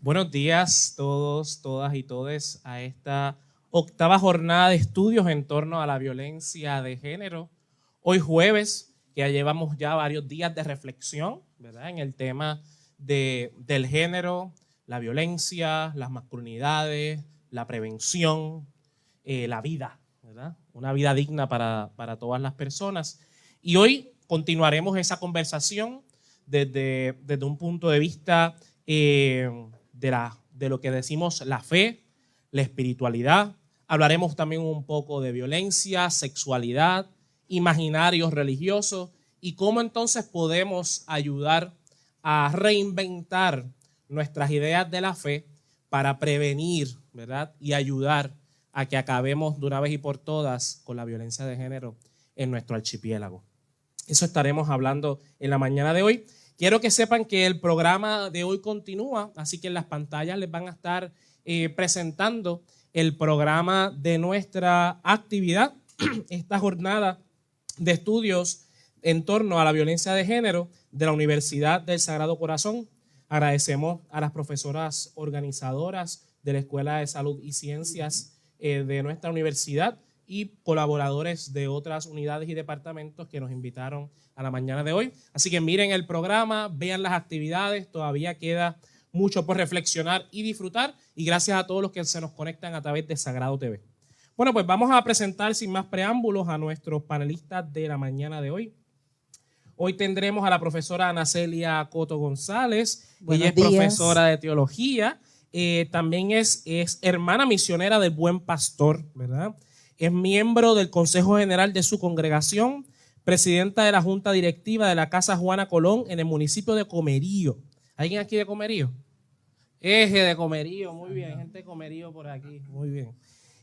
Buenos días todos, todas y todes a esta octava jornada de estudios en torno a la violencia de género. Hoy jueves, que ya llevamos ya varios días de reflexión, ¿verdad?, en el tema del género, la violencia, las masculinidades, la prevención, la vida, ¿verdad? Una vida digna para todas las personas. Y hoy continuaremos esa conversación desde un punto de vista de lo que decimos la fe, la espiritualidad. Hablaremos también un poco de violencia, sexualidad, imaginarios religiosos y cómo entonces podemos ayudar a reinventar nuestras ideas de la fe para prevenir, ¿verdad?, y ayudar a que acabemos de una vez y por todas con la violencia de género en nuestro archipiélago. Eso estaremos hablando en la mañana de hoy. Quiero que sepan que el programa de hoy continúa, así que en las pantallas les van a estar presentando el programa de nuestra actividad, esta jornada de estudios en torno a la violencia de género de la Universidad del Sagrado Corazón. Agradecemos a las profesoras organizadoras de la Escuela de Salud y Ciencias de nuestra universidad y colaboradores de otras unidades y departamentos que nos invitaron a la mañana de hoy. Así que miren el programa, vean las actividades, todavía queda mucho por reflexionar y disfrutar, y gracias a todos los que se nos conectan a través de Sagrado TV. Bueno, pues vamos a presentar sin más preámbulos a nuestros panelistas de la mañana de hoy. Hoy tendremos a la profesora Ana Celia Coto González. Ella es profesora de teología, también es hermana misionera del Buen Pastor, ¿verdad? Es miembro del Consejo General de su congregación, presidenta de la Junta Directiva de la Casa Juana Colón en el municipio de Comerío. ¿Alguien aquí de Comerío? Eje de Comerío, muy bien, gente de Comerío por aquí, muy bien.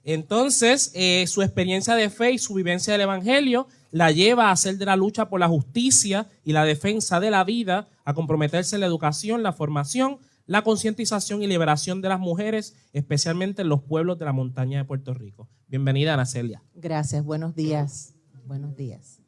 Entonces, su experiencia de fe y su vivencia del Evangelio la lleva a hacer de la lucha por la justicia y la defensa de la vida, a comprometerse en la educación, la formación, la concientización y liberación de las mujeres, especialmente en los pueblos de la montaña de Puerto Rico. Bienvenida, Ana Celia. Gracias, buenos días. Buenos días.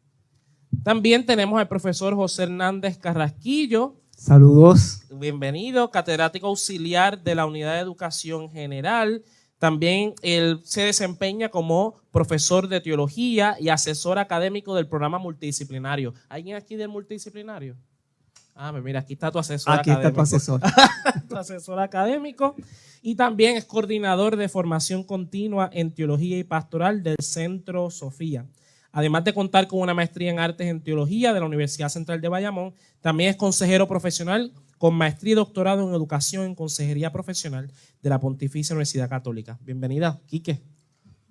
También tenemos al profesor José Hernández Carrasquillo. Saludos. Bienvenido, catedrático auxiliar de la Unidad de Educación General. También él se desempeña como profesor de teología y asesor académico del programa multidisciplinario. ¿Alguien aquí del multidisciplinario? Ah, mira, aquí está tu asesor académico. Aquí está tu asesor. Tu asesor académico. Y también es coordinador de formación continua en teología y pastoral del Centro Sofía. Además de contar con una maestría en artes en teología de la Universidad Central de Bayamón, también es consejero profesional con maestría y doctorado en educación en consejería profesional de la Pontificia Universidad Católica. Bienvenida, Quique.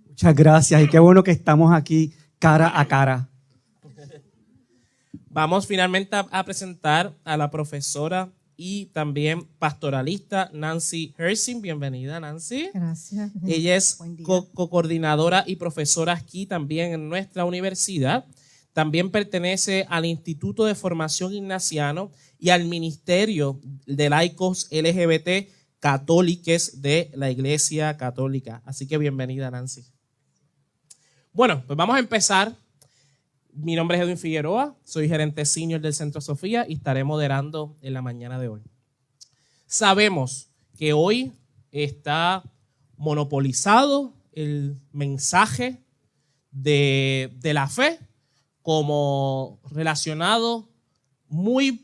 Muchas gracias y qué bueno que estamos aquí cara a cara. Vamos finalmente a presentar a la profesora y también pastoralista Nancy Hersing. Bienvenida, Nancy. Gracias. Ella es co-coordinadora y profesora aquí también en nuestra universidad. También pertenece al Instituto de Formación Ignaciano y al Ministerio de Laicos LGBT Católicos de la Iglesia Católica. Así que bienvenida, Nancy. Bueno, pues vamos a empezar. Mi nombre es Edwin Figueroa, soy gerente senior del Centro Sofía y estaré moderando en la mañana de hoy. Sabemos que hoy está monopolizado el mensaje de la fe como relacionado muy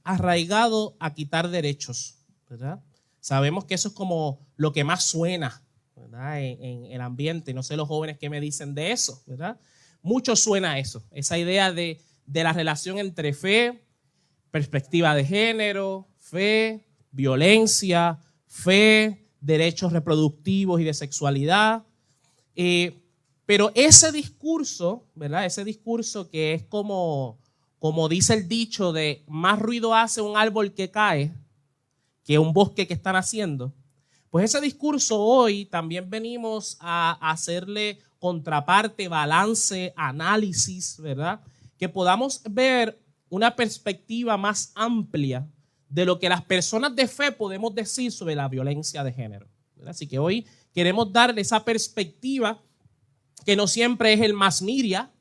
arraigado a quitar derechos, ¿verdad? Sabemos que eso es como lo que más suena, ¿verdad?, en el ambiente. No sé los jóvenes qué me dicen de eso, ¿verdad? Mucho suena a eso, esa idea de la relación entre fe, perspectiva de género, fe, violencia, fe, derechos reproductivos y de sexualidad. Pero ese discurso, ¿verdad? Ese discurso que es como dice el dicho de más ruido hace un árbol que cae que un bosque que están haciendo. Pues ese discurso hoy también venimos a hacerle contraparte, balance, análisis, ¿verdad? Que podamos ver una perspectiva más amplia de lo que las personas de fe podemos decir sobre la violencia de género, ¿verdad? Así que hoy queremos darle esa perspectiva que no siempre es el más media,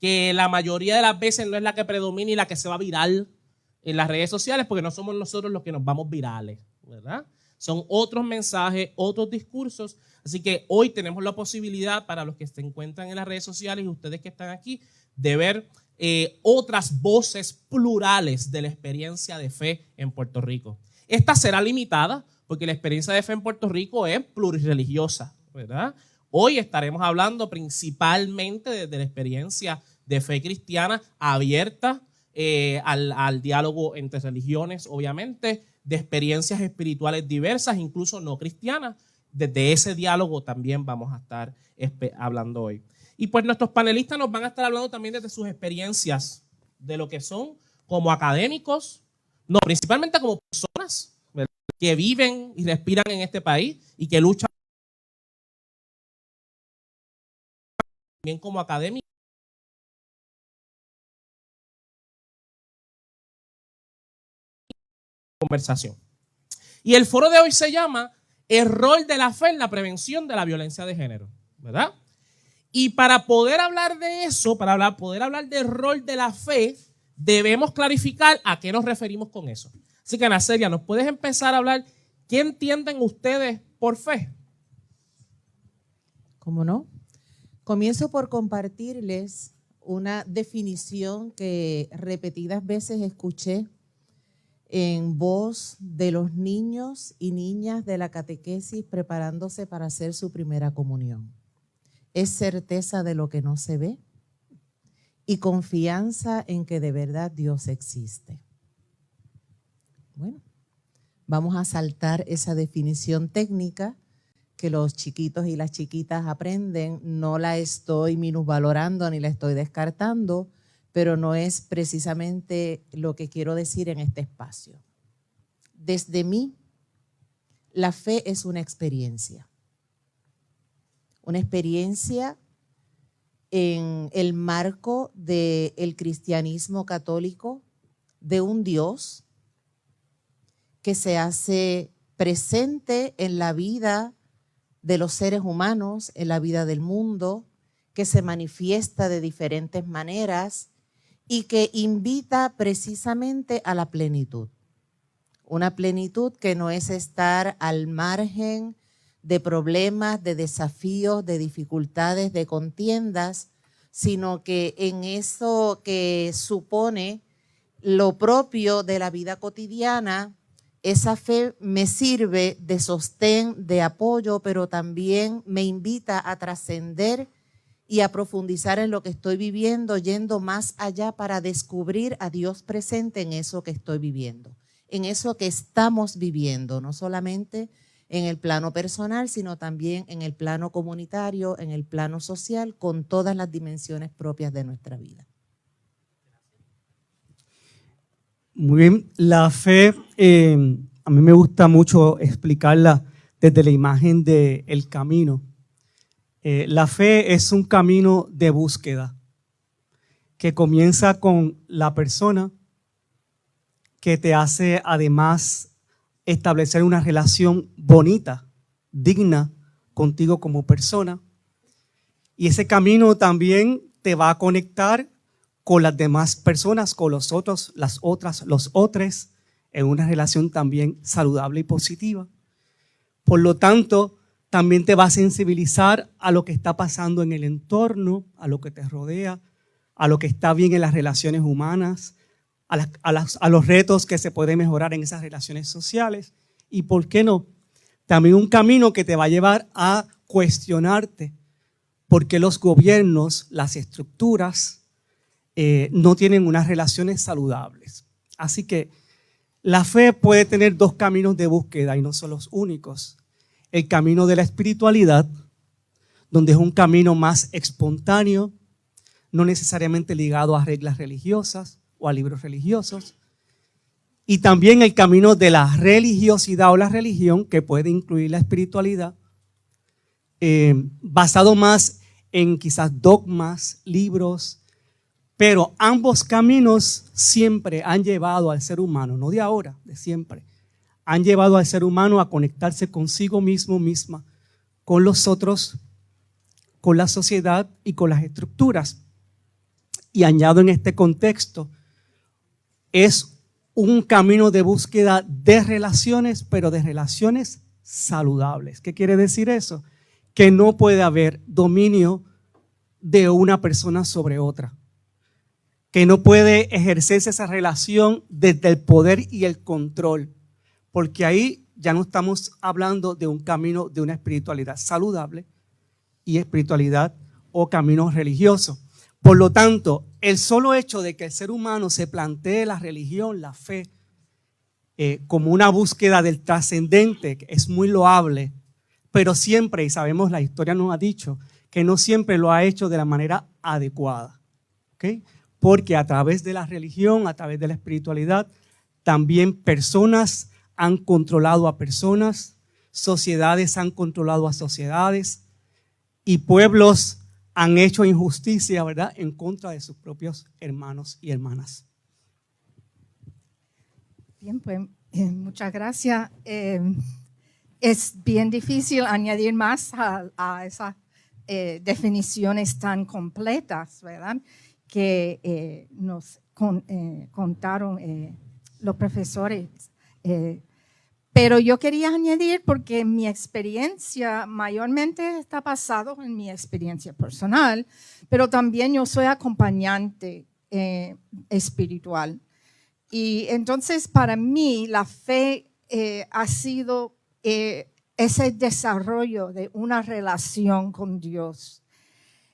que la mayoría de las veces no es la que predomina y la que se va viral en las redes sociales, porque no somos nosotros los que nos vamos virales, ¿verdad? Son otros mensajes, otros discursos. Así que hoy tenemos la posibilidad para los que se encuentran en las redes sociales y ustedes que están aquí, de ver otras voces plurales de la experiencia de fe en Puerto Rico. Esta será limitada porque la experiencia de fe en Puerto Rico es plurireligiosa, ¿verdad? Hoy estaremos hablando principalmente de la experiencia de fe cristiana abierta al diálogo entre religiones, obviamente, de experiencias espirituales diversas, incluso no cristianas. Desde ese diálogo también vamos a estar hablando hoy. Y pues nuestros panelistas nos van a estar hablando también desde sus experiencias, de lo que son como académicos, no, principalmente como personas, ¿verdad?, que viven y respiran en este país y que luchan también como académicos. Conversación. Y el foro de hoy se llama El rol de la fe en la prevención de la violencia de género, ¿verdad? Y para poder hablar de eso, poder hablar del rol de la fe, debemos clarificar a qué nos referimos con eso. Así que, Ana Celia, ¿nos puedes empezar a hablar qué entienden ustedes por fe? ¿Cómo no? Comienzo por compartirles una definición que repetidas veces escuché en voz de los niños y niñas de la catequesis preparándose para hacer su primera comunión. Es certeza de lo que no se ve y confianza en que de verdad Dios existe. Bueno, vamos a saltar esa definición técnica que los chiquitos y las chiquitas aprenden. No la estoy minusvalorando ni la estoy descartando, pero no es precisamente lo que quiero decir en este espacio. Desde mí, la fe es una experiencia en el marco del cristianismo católico, de un Dios que se hace presente en la vida de los seres humanos, en la vida del mundo, que se manifiesta de diferentes maneras y que invita precisamente a la plenitud. Una plenitud que no es estar al margen de problemas, de desafíos, de dificultades, de contiendas, sino que en eso que supone lo propio de la vida cotidiana, esa fe me sirve de sostén, de apoyo, pero también me invita a trascender y a profundizar en lo que estoy viviendo, yendo más allá para descubrir a Dios presente en eso que estoy viviendo, en eso que estamos viviendo, no solamente en el plano personal, sino también en el plano comunitario, en el plano social, con todas las dimensiones propias de nuestra vida. Muy bien, la fe, a mí me gusta mucho explicarla desde la imagen del camino. La fe es un camino de búsqueda que comienza con la persona, que te hace además establecer una relación bonita, digna contigo como persona. Y ese camino también te va a conectar con las demás personas, con los otros, las otras, los otros, en una relación también saludable y positiva. Por lo tanto, también te va a sensibilizar a lo que está pasando en el entorno, a lo que te rodea, a lo que está bien en las relaciones humanas, a los retos que se pueden mejorar en esas relaciones sociales. Y ¿por qué no? También un camino que te va a llevar a cuestionarte por qué los gobiernos, las estructuras, no tienen unas relaciones saludables. Así que la fe puede tener dos caminos de búsqueda y no son los únicos. El camino de la espiritualidad, donde es un camino más espontáneo, no necesariamente ligado a reglas religiosas o a libros religiosos. Y también el camino de la religiosidad o la religión, que puede incluir la espiritualidad, basado más en quizás dogmas, libros, pero ambos caminos siempre han llevado al ser humano, no de ahora, de siempre, han llevado al ser humano a conectarse consigo mismo, misma, con los otros, con la sociedad y con las estructuras. Y añado en este contexto, es un camino de búsqueda de relaciones, pero de relaciones saludables. ¿Qué quiere decir eso? Que no puede haber dominio de una persona sobre otra. Que no puede ejercerse esa relación desde el poder y el control. Porque ahí ya no estamos hablando de un camino de una espiritualidad saludable y espiritualidad o camino religioso. Por lo tanto, el solo hecho de que el ser humano se plantee la religión, la fe, como una búsqueda del trascendente es muy loable, pero siempre, y sabemos, la historia nos ha dicho, que no siempre lo ha hecho de la manera adecuada. ¿Okay? Porque a través de la religión, a través de la espiritualidad, también personas han controlado a personas, sociedades han controlado a sociedades y pueblos han hecho injusticia, ¿verdad?, en contra de sus propios hermanos y hermanas. Bien, pues muchas gracias. Es bien difícil añadir más a esas definiciones tan completas, ¿verdad?, que nos contaron los profesores. Pero yo quería añadir, porque mi experiencia mayormente está basado en mi experiencia personal, pero también yo soy acompañante espiritual. Y entonces para mí la fe ha sido ese desarrollo de una relación con Dios.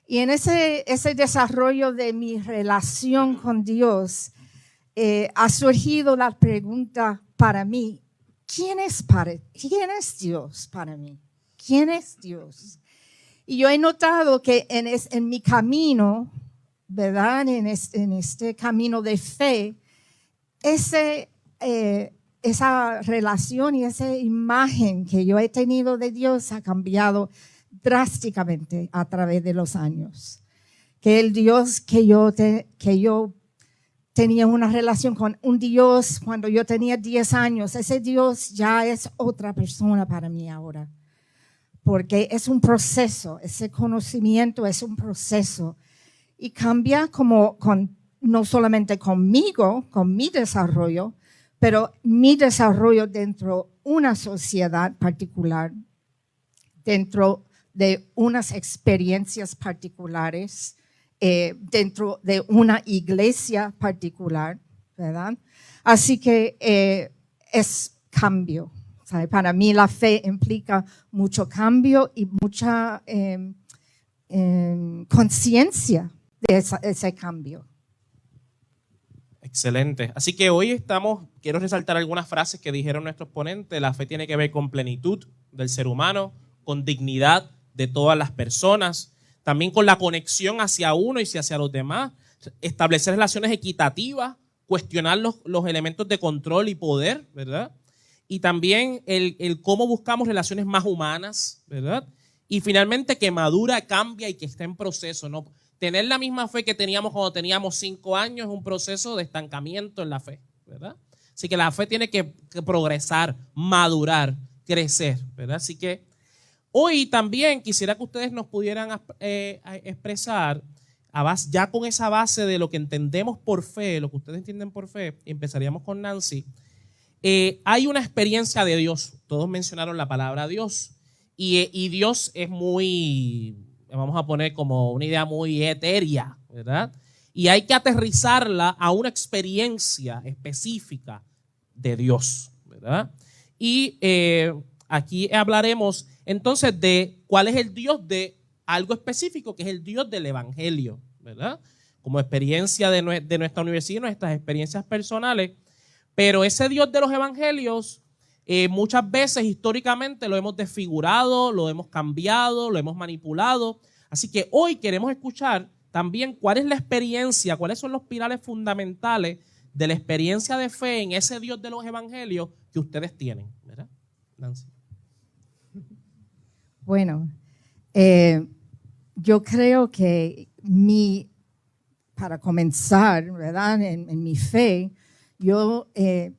Y en ese desarrollo de mi relación con Dios ha surgido la pregunta para mí: ¿quién es Dios para mí? ¿Quién es Dios? Y yo he notado que en mi camino, ¿verdad?, en este camino de fe, esa relación y esa imagen que yo he tenido de Dios ha cambiado drásticamente a través de los años. Que el Dios que yo tenía una relación con un Dios cuando yo tenía 10 años, ese Dios ya es otra persona para mí ahora. Porque es un proceso, ese conocimiento es un proceso. Y cambia no solamente conmigo, con mi desarrollo, pero mi desarrollo dentro de una sociedad particular, dentro de unas experiencias particulares, dentro de una iglesia particular, ¿verdad? Así que es cambio. ¿Sabe? Para mí la fe implica mucho cambio y mucha conciencia de ese cambio. Excelente. Así que hoy quiero resaltar algunas frases que dijeron nuestros ponentes. La fe tiene que ver con plenitud del ser humano, con dignidad de todas las personas, también con la conexión hacia uno y hacia los demás, establecer relaciones equitativas, cuestionar los elementos de control y poder, ¿verdad? Y también el cómo buscamos relaciones más humanas, ¿verdad? Y finalmente que madura, cambia y que está en proceso, ¿no? Tener la misma fe que teníamos cuando teníamos 5 años es un proceso de estancamiento en la fe, ¿verdad? Así que la fe tiene que progresar, madurar, crecer, ¿verdad? Así que hoy también quisiera que ustedes nos pudieran expresar, ya con esa base de lo que entendemos por fe, lo que ustedes entienden por fe, empezaríamos con Nancy. Hay una experiencia de Dios, todos mencionaron la palabra Dios, y Dios es muy, vamos a poner como una idea muy etérea, ¿verdad? Y hay que aterrizarla a una experiencia específica de Dios, ¿verdad? Y aquí hablaremos entonces de cuál es el Dios de algo específico, que es el Dios del Evangelio, ¿verdad? Como experiencia de nuestra universidad, nuestras experiencias personales. Pero ese Dios de los Evangelios muchas veces históricamente lo hemos desfigurado, lo hemos cambiado, lo hemos manipulado. Así que hoy queremos escuchar también cuál es la experiencia, cuáles son los pilares fundamentales de la experiencia de fe en ese Dios de los Evangelios que ustedes tienen, ¿verdad, Nancy? Bueno, yo creo que para comenzar, ¿verdad?, en mi fe, yo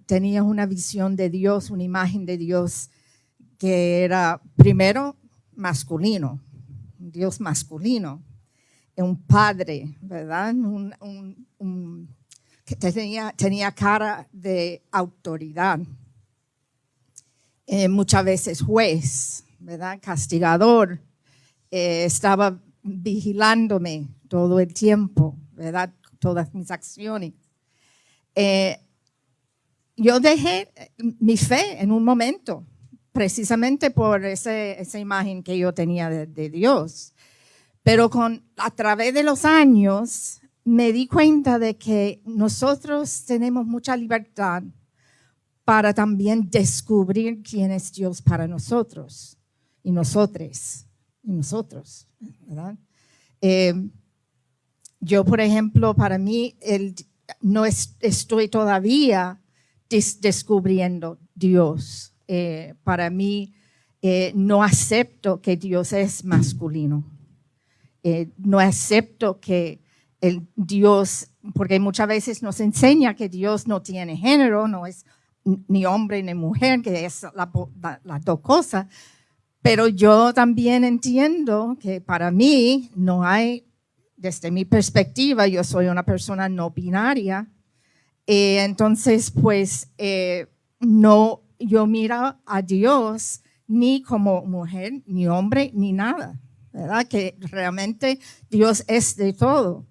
tenía una visión de Dios, una imagen de Dios que era primero masculino, un Dios masculino, un padre, ¿verdad? que tenía cara de autoridad. Muchas veces juez, ¿verdad? Castigador. Estaba vigilándome todo el tiempo, ¿verdad? Todas mis acciones. Yo dejé mi fe en un momento, precisamente por esa imagen que yo tenía de Dios. Pero a través de los años me di cuenta de que nosotros tenemos mucha libertad para también descubrir quién es Dios para nosotros y nosotros, ¿verdad? Yo, por ejemplo, para mí, no estoy todavía descubriendo Dios. Para mí, no acepto que Dios es masculino. No acepto que el Dios, porque muchas veces nos enseña que Dios no tiene género, no es ni hombre ni mujer, que es las dos cosas. Pero yo también entiendo que para mí no hay, desde mi perspectiva, yo soy una persona no binaria. Entonces, pues, no, yo miro a Dios ni como mujer, ni hombre, ni nada, ¿verdad? Que realmente Dios es de todo.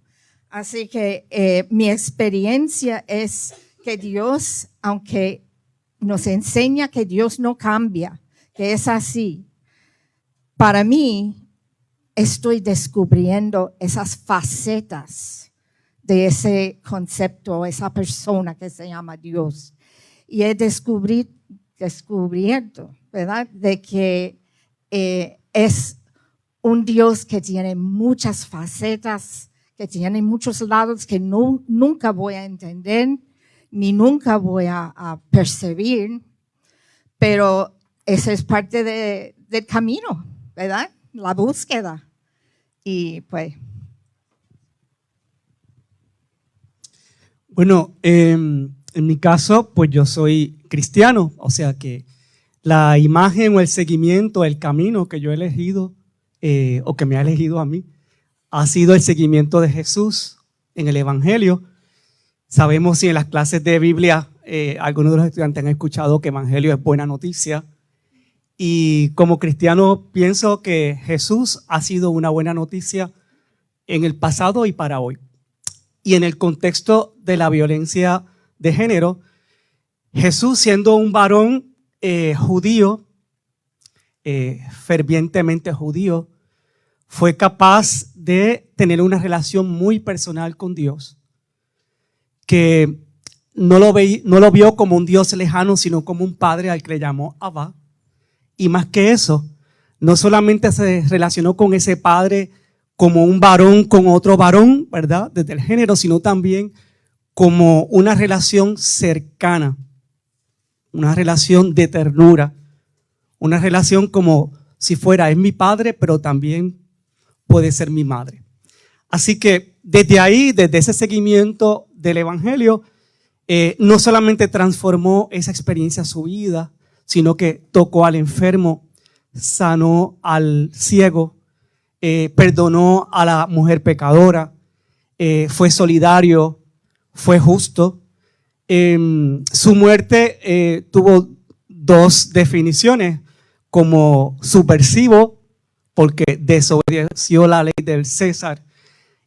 Así que mi experiencia es que Dios, aunque nos enseña que Dios no cambia, que es así, para mí estoy descubriendo esas facetas de ese concepto, esa persona que se llama Dios. Y he descubierto, ¿verdad?, de que es un Dios que tiene muchas facetas, que tiene muchos lados que nunca voy a entender, ni nunca voy a percibir, pero esa es parte del camino, ¿verdad? La búsqueda. Y pues... Bueno, en mi caso, pues yo soy cristiano, o sea que la imagen o el seguimiento, el camino que yo he elegido, o que me ha elegido a mí, ha sido el seguimiento de Jesús en el Evangelio. Sabemos si en las clases de Biblia algunos de los estudiantes han escuchado que Evangelio es buena noticia. Y como cristiano pienso que Jesús ha sido una buena noticia en el pasado y para hoy. Y en el contexto de la violencia de género, Jesús, siendo un varón judío, fervientemente judío, fue capaz de tener una relación muy personal con Dios, que no lo vio como un Dios lejano, sino como un padre al que le llamó Abba. Y más que eso, no solamente se relacionó con ese padre como un varón con otro varón, ¿verdad?, desde el género, sino también como una relación cercana, una relación de ternura, una relación como si fuera, es mi padre, pero también puede ser mi madre. Así que desde ahí, desde ese seguimiento del Evangelio, no solamente transformó esa experiencia su vida, sino que tocó al enfermo, sanó al ciego, perdonó a la mujer pecadora, fue solidario, fue justo. Su muerte tuvo dos definiciones: como subversivo, porque desobedeció la ley del César,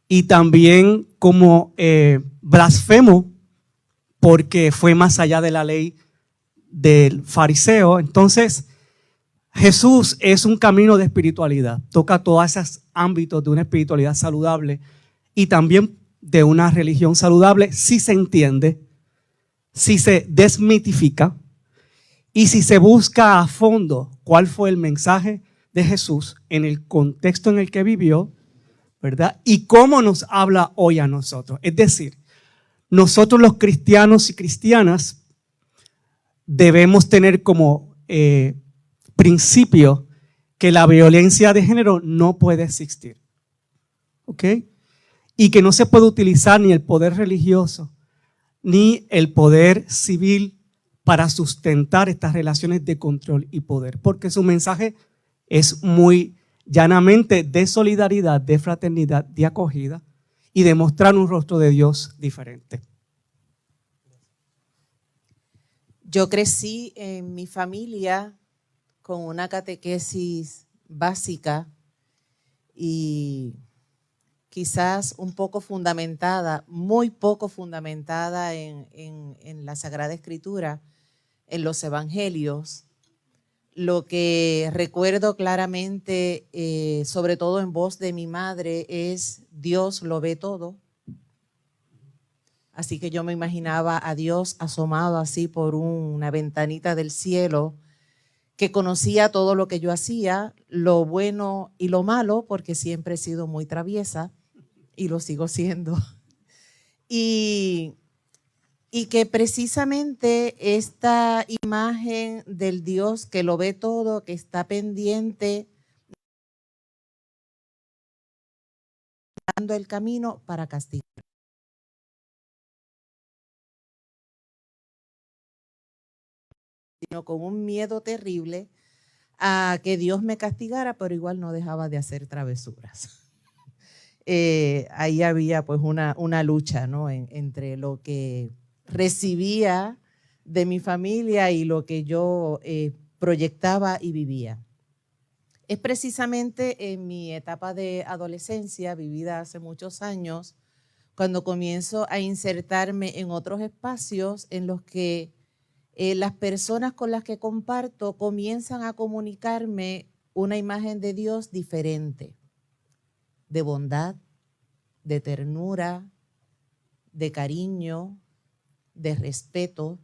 y también como blasfemo, porque fue más allá de la ley del fariseo. Entonces, Jesús es un camino de espiritualidad, toca todos esos ámbitos de una espiritualidad saludable y también de una religión saludable, si se entiende, si se desmitifica y si se busca a fondo cuál fue el mensaje de Jesús en el contexto en el que vivió, ¿verdad? Y cómo nos habla hoy a nosotros. Es decir, nosotros los cristianos y cristianas debemos tener como principio que la violencia de género no puede existir, ¿ok? Y que no se puede utilizar ni el poder religioso ni el poder civil para sustentar estas relaciones de control y poder, porque su mensaje es muy llanamente de solidaridad, de fraternidad, de acogida y de mostrar un rostro de Dios diferente. Yo crecí en mi familia con una catequesis básica y quizás un poco fundamentada, muy poco fundamentada en la Sagrada Escritura, en los Evangelios. Lo que recuerdo claramente, sobre todo en voz de mi madre, es Dios lo ve todo. Así que yo me imaginaba a Dios asomado así por una ventanita del cielo, que conocía todo lo que yo hacía, lo bueno y lo malo, porque siempre he sido muy traviesa y lo sigo siendo. Y que precisamente esta imagen del Dios que lo ve todo, que está pendiente, dando el camino para castigar. Sino con un miedo terrible a que Dios me castigara, pero igual no dejaba de hacer travesuras. Ahí había pues una lucha, ¿no? Entre lo que recibía de mi familia y lo que yo proyectaba y vivía. Es precisamente en mi etapa de adolescencia, vivida hace muchos años, cuando comienzo a insertarme en otros espacios en los que las personas con las que comparto comienzan a comunicarme una imagen de Dios diferente, de bondad, de ternura, de cariño, de respeto,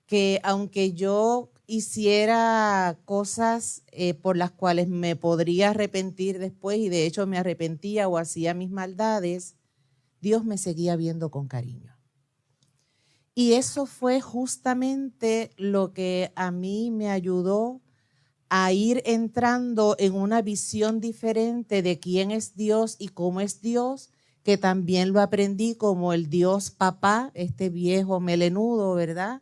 que aunque yo hiciera cosas por las cuales me podría arrepentir después, y de hecho me arrepentía o hacía mis maldades, Dios me seguía viendo con cariño. Y eso fue justamente lo que a mí me ayudó a ir entrando en una visión diferente de quién es Dios y cómo es Dios, que también lo aprendí como el Dios papá, este viejo melenudo, ¿verdad?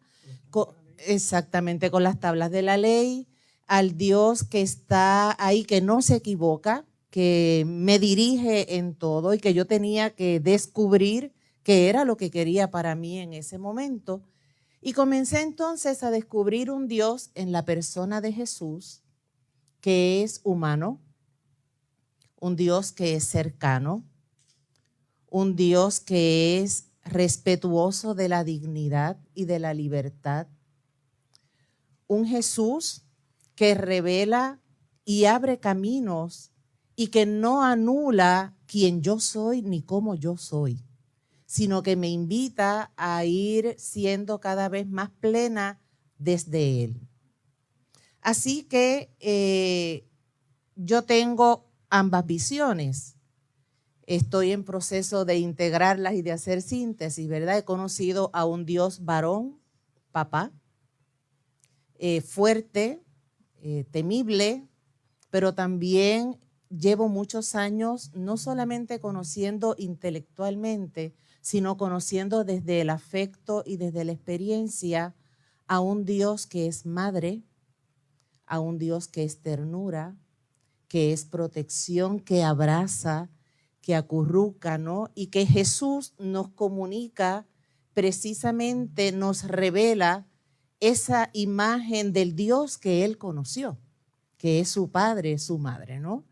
Exactamente, con las tablas de la ley, al Dios que está ahí, que no se equivoca, que me dirige en todo y que yo tenía que descubrir qué era lo que quería para mí en ese momento. Y comencé entonces a descubrir un Dios en la persona de Jesús, que es humano, un Dios que es cercano, un Dios que es respetuoso de la dignidad y de la libertad, un Jesús que revela y abre caminos y que no anula quién yo soy ni cómo yo soy, sino que me invita a ir siendo cada vez más plena desde Él. Así que yo tengo ambas visiones. Estoy en proceso de integrarlas y de hacer síntesis, ¿verdad? He conocido a un Dios varón, papá, fuerte, temible, pero también llevo muchos años no solamente conociendo intelectualmente, sino conociendo desde el afecto y desde la experiencia a un Dios que es madre, a un Dios que es ternura, que es protección, que abraza, que acurruca, ¿no? Y que Jesús nos comunica, precisamente nos revela esa imagen del Dios que él conoció, que es su padre, su madre, ¿no?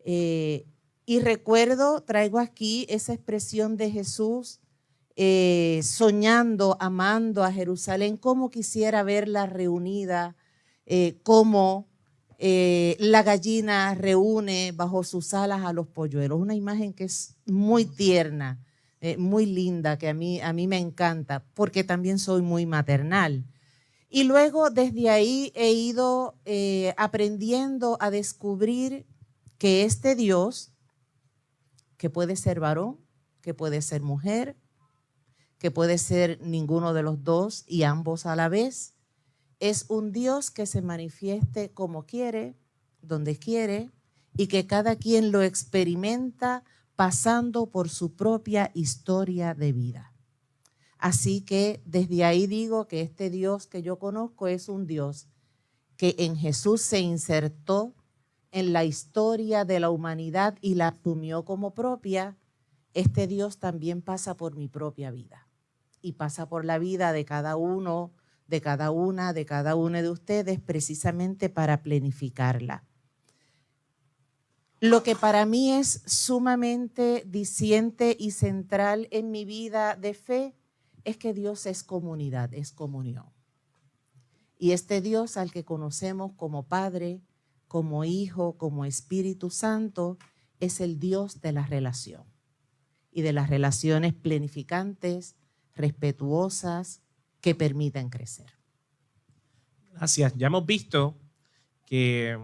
Y recuerdo, traigo aquí esa expresión de Jesús soñando, amando a Jerusalén, cómo quisiera verla reunida, cómo la gallina reúne bajo sus alas a los polluelos. Una imagen que es muy tierna, muy linda, que a mí me encanta, porque también soy muy maternal. Y luego desde ahí he ido aprendiendo a descubrir que este Dios, que puede ser varón, que puede ser mujer, que puede ser ninguno de los dos y ambos a la vez, es un Dios que se manifieste como quiere, donde quiere, y que cada quien lo experimenta pasando por su propia historia de vida. Así que desde ahí digo que este Dios que yo conozco es un Dios que en Jesús se insertó en la historia de la humanidad y la asumió como propia. Este Dios también pasa por mi propia vida y pasa por la vida de cada uno de cada una de ustedes, precisamente para planificarla. Lo que para mí es sumamente diciente y central en mi vida de fe es que Dios es comunidad, es comunión. Y este Dios al que conocemos como Padre, como Hijo, como Espíritu Santo, es el Dios de la relación y de las relaciones planificantes, respetuosas, que permiten crecer. Gracias. Ya hemos visto que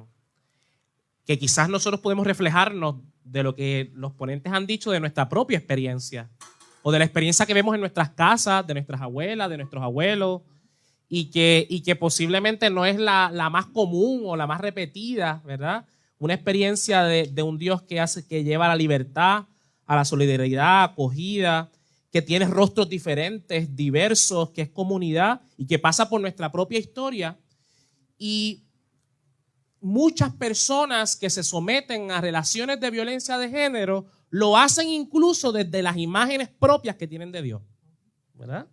quizás nosotros podemos reflejarnos de lo que los ponentes han dicho de nuestra propia experiencia o de la experiencia que vemos en nuestras casas, de nuestras abuelas, de nuestros abuelos, y que posiblemente no es la más común o la más repetida, ¿verdad? Una experiencia de un Dios que lleva a la libertad, a la solidaridad, acogida, que tiene rostros diferentes, diversos, que es comunidad y que pasa por nuestra propia historia. Y muchas personas que se someten a relaciones de violencia de género lo hacen incluso desde las imágenes propias que tienen de Dios, ¿verdad?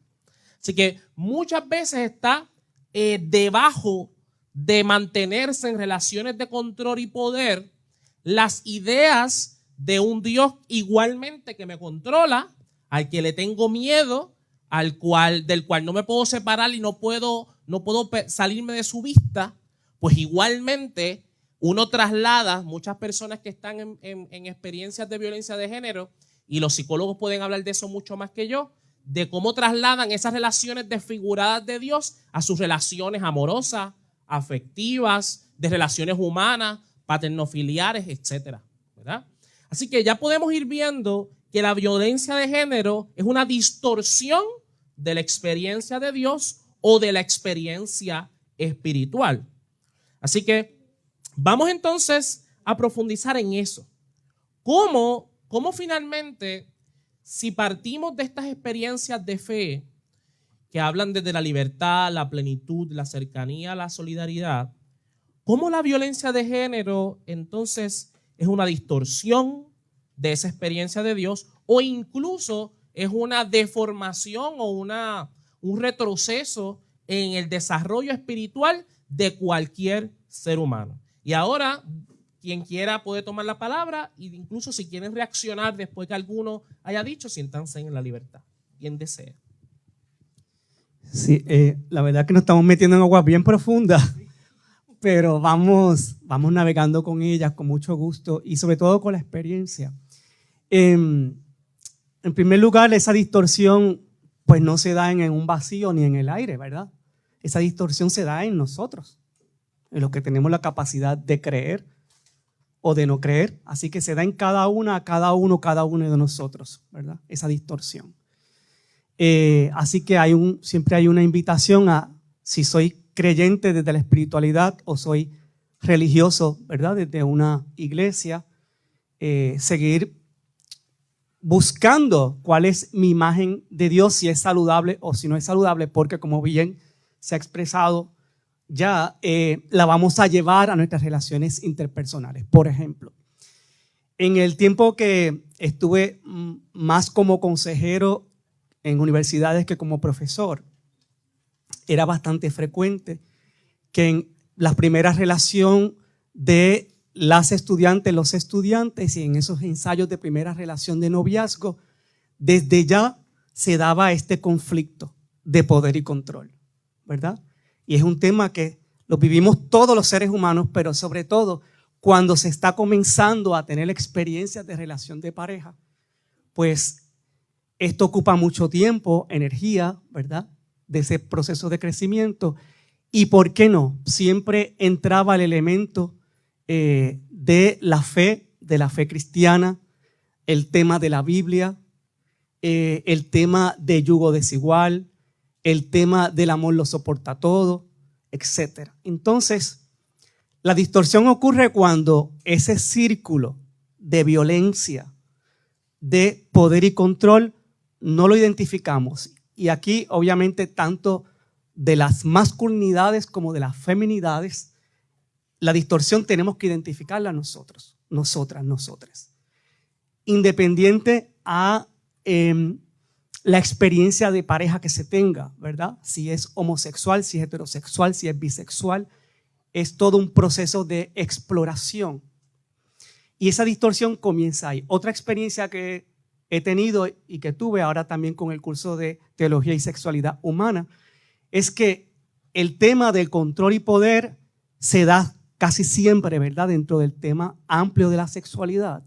Así que muchas veces está debajo de mantenerse en relaciones de control y poder las ideas de un Dios igualmente que me controla, al que le tengo miedo, del cual no me puedo separar y no puedo salirme de su vista. Pues igualmente uno traslada, muchas personas que están en experiencias de violencia de género, y los psicólogos pueden hablar de eso mucho más que yo, de cómo trasladan esas relaciones desfiguradas de Dios a sus relaciones amorosas, afectivas, de relaciones humanas, paternofiliares, etcétera, ¿verdad? Así que ya podemos ir viendo que la violencia de género es una distorsión de la experiencia de Dios o de la experiencia espiritual. Así que vamos entonces a profundizar en eso. ¿Cómo finalmente, si partimos de estas experiencias de fe que hablan desde la libertad, la plenitud, la cercanía, la solidaridad, cómo la violencia de género entonces es una distorsión de esa experiencia de Dios o incluso es una deformación o un retroceso en el desarrollo espiritual de cualquier ser humano? Y ahora, quien quiera puede tomar la palabra e incluso si quieren reaccionar después que alguno haya dicho, siéntanse en la libertad. Quien desea. Sí, la verdad que nos estamos metiendo en aguas bien profundas, pero vamos navegando con ellas con mucho gusto y sobre todo con la experiencia. En primer lugar, esa distorsión pues no se da en un vacío ni en el aire, ¿verdad? Esa distorsión se da en nosotros, en los que tenemos la capacidad de creer o de no creer. Así que se da en cada uno de nosotros, ¿verdad? Esa distorsión. Así que siempre hay una invitación a, si soy creyente desde la espiritualidad o soy religioso, ¿verdad? Desde una iglesia, seguir buscando cuál es mi imagen de Dios, si es saludable o si no es saludable, porque como bien se ha expresado, ya la vamos a llevar a nuestras relaciones interpersonales. Por ejemplo, en el tiempo que estuve más como consejero en universidades que como profesor, era bastante frecuente que en la primera relación de las estudiantes, los estudiantes y en esos ensayos de primera relación de noviazgo, desde ya se daba este conflicto de poder y control, ¿verdad? Y es un tema que lo vivimos todos los seres humanos, pero sobre todo cuando se está comenzando a tener experiencias de relación de pareja, pues esto ocupa mucho tiempo, energía, ¿verdad? De ese proceso de crecimiento. Y ¿por qué no? Siempre entraba el elemento de la fe cristiana, el tema de la Biblia, el tema de yugo desigual, el tema del amor lo soporta todo, etc. Entonces, la distorsión ocurre cuando ese círculo de violencia, de poder y control, no lo identificamos. Y aquí, obviamente, tanto de las masculinidades como de las feminidades, la distorsión tenemos que identificarla nosotros, nosotras. Independiente a la experiencia de pareja que se tenga, ¿verdad? Si es homosexual, si es heterosexual, si es bisexual, es todo un proceso de exploración. Y esa distorsión comienza ahí. Otra experiencia que he tenido y que tuve ahora también con el curso de Teología y Sexualidad Humana es que el tema del control y poder se da casi siempre, ¿verdad?, dentro del tema amplio de la sexualidad.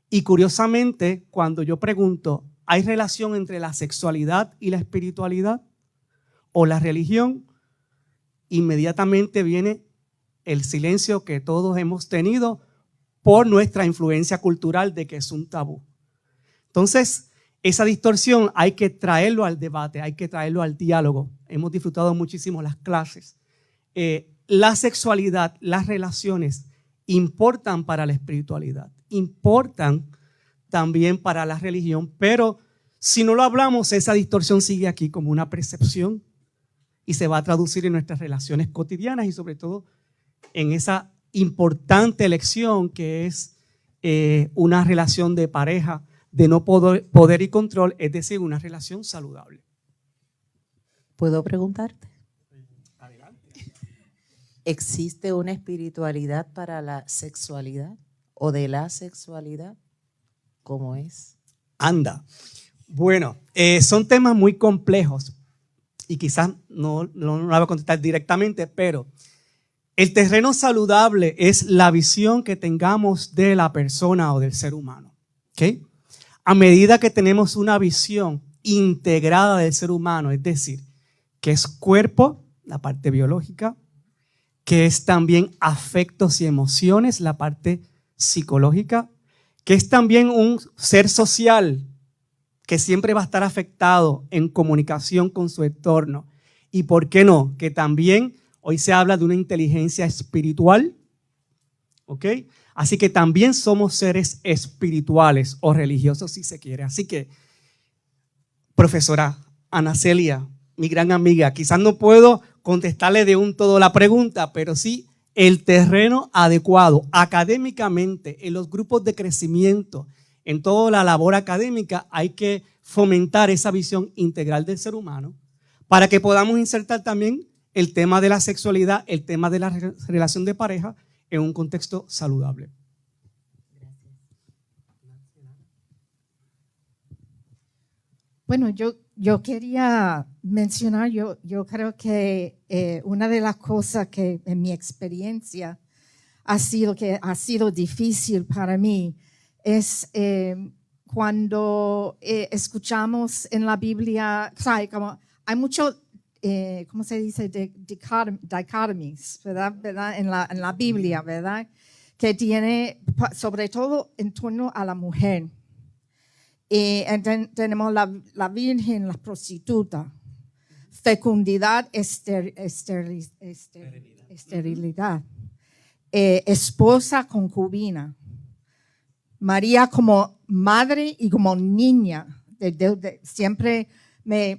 Y curiosamente, cuando yo pregunto, ¿hay relación entre la sexualidad y la espiritualidad o la religión? Inmediatamente viene el silencio que todos hemos tenido por nuestra influencia cultural de que es un tabú. Entonces, esa distorsión hay que traerlo al debate, hay que traerlo al diálogo. Hemos disfrutado muchísimo las clases. La sexualidad, las relaciones importan para la espiritualidad, importan también para la religión, pero si no lo hablamos, esa distorsión sigue aquí como una percepción y se va a traducir en nuestras relaciones cotidianas y sobre todo en esa importante elección que es una relación de pareja, de no poder y control, es decir, una relación saludable. ¿Puedo preguntarte? Adelante. ¿Existe una espiritualidad para la sexualidad o de la sexualidad? ¿Cómo es? Anda. Bueno, son temas muy complejos y quizás no la voy a contestar directamente, pero el terreno saludable es la visión que tengamos de la persona o del ser humano. ¿Okay? A medida que tenemos una visión integrada del ser humano, es decir, que es cuerpo, la parte biológica, que es también afectos y emociones, la parte psicológica, que es también un ser social que siempre va a estar afectado en comunicación con su entorno. Y por qué no, que también hoy se habla de una inteligencia espiritual, ¿ok? Así que también somos seres espirituales o religiosos si se quiere. Así que, profesora Ana Celia, mi gran amiga, quizás no puedo contestarle de un todo la pregunta, pero sí el terreno adecuado académicamente en los grupos de crecimiento, en toda la labor académica, hay que fomentar esa visión integral del ser humano para que podamos insertar también el tema de la sexualidad, el tema de la relación de pareja en un contexto saludable. Bueno, yo quería mencionar, yo creo que una de las cosas que en mi experiencia ha sido difícil para mí es cuando escuchamos en la Biblia, ¿sabe? Como hay mucho, ¿cómo se dice? Dichotomies, ¿verdad? En la Biblia, ¿verdad? Que tiene, sobre todo en torno a la mujer. Tenemos la virgen, la prostituta, fecundidad, esterilidad, esposa, concubina, María como madre y como niña. Siempre me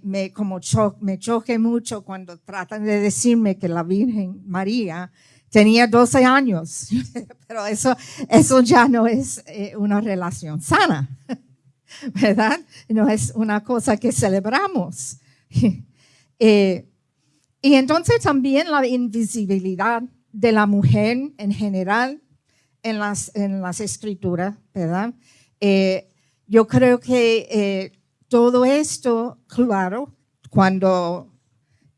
choque mucho cuando tratan de decirme que la Virgen María tenía 12 años, pero eso ya no es una relación sana. ¿Verdad? No es una cosa que celebramos. Y entonces también la invisibilidad de la mujer en general en las escrituras, ¿verdad? Yo creo que todo esto, claro, cuando